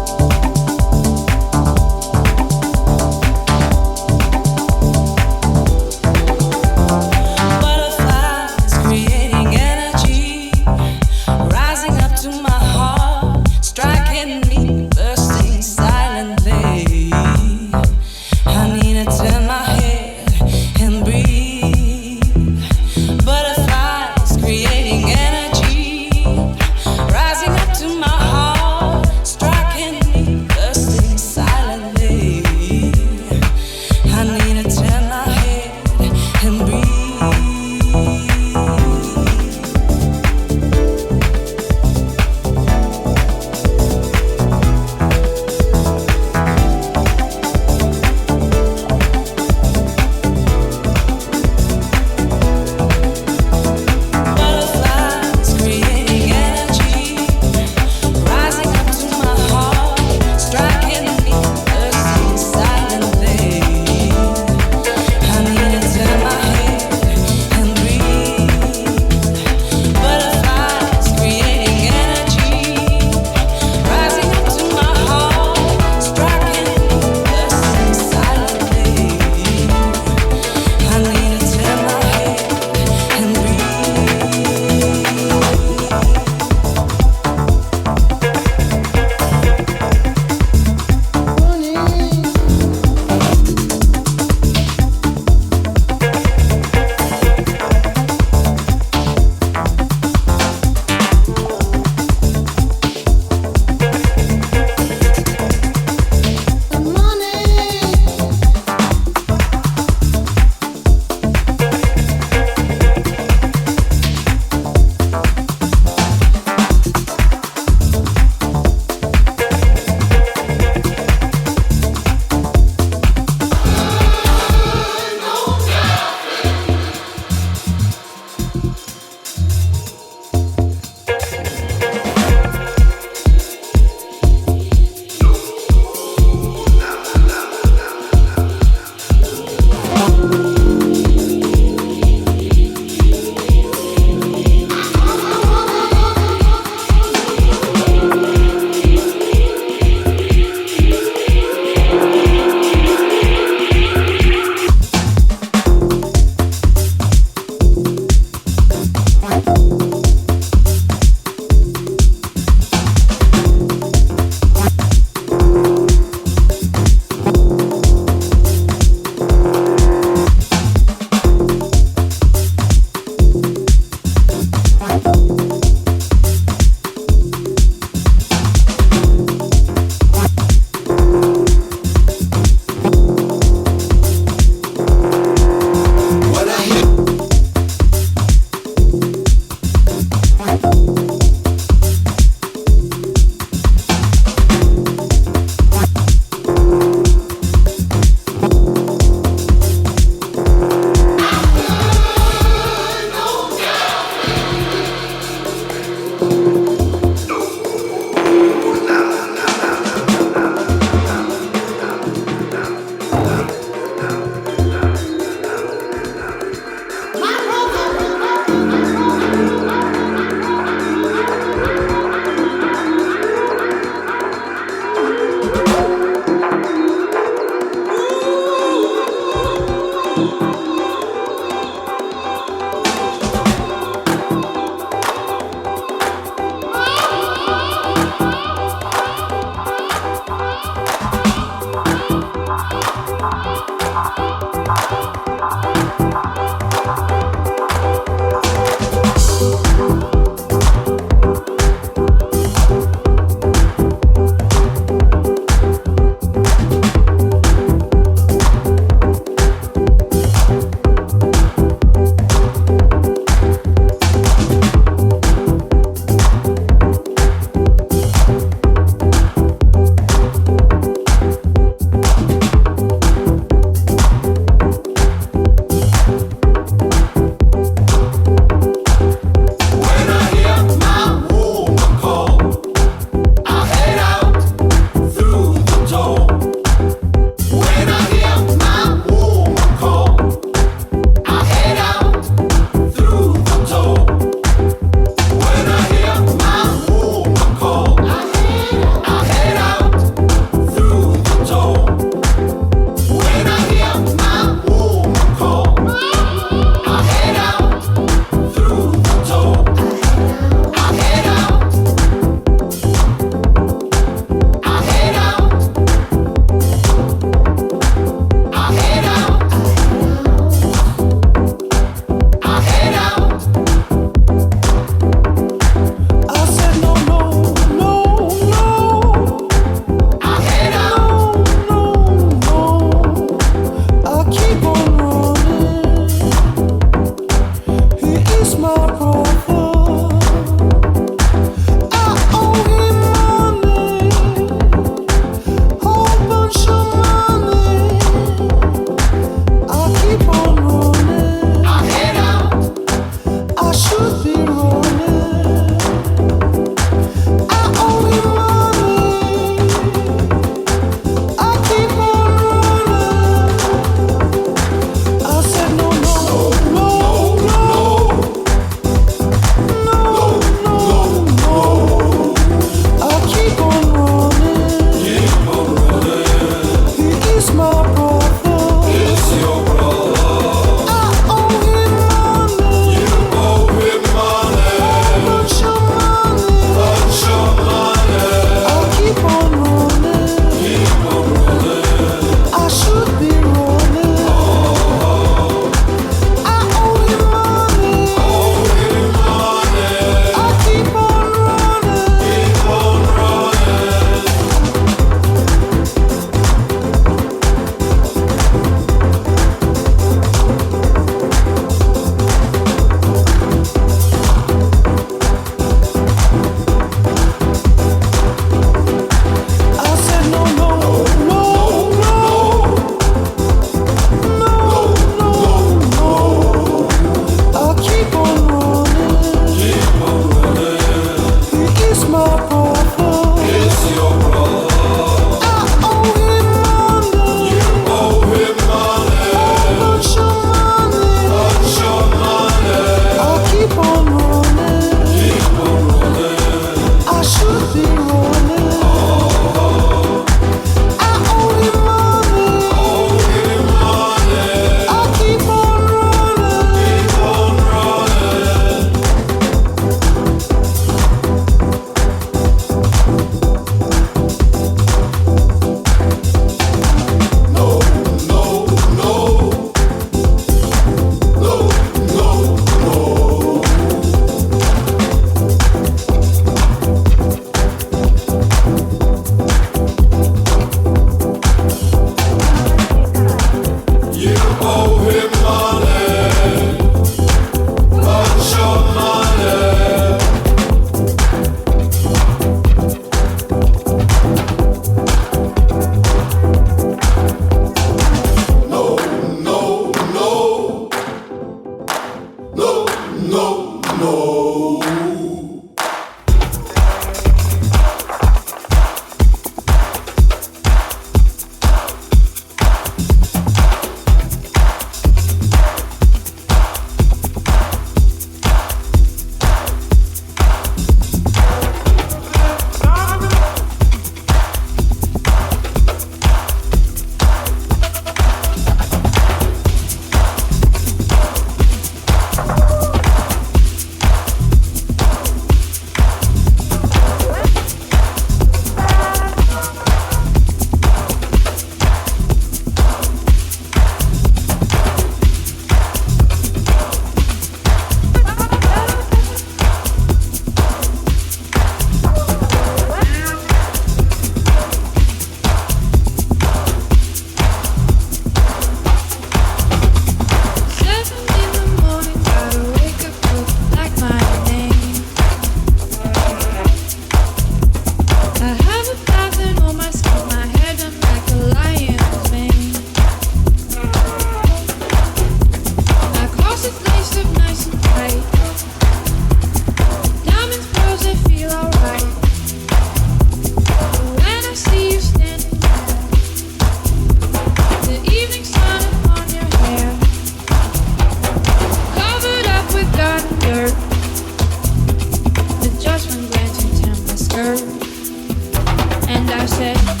Speaker 5: I said.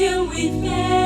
Speaker 5: till we fade.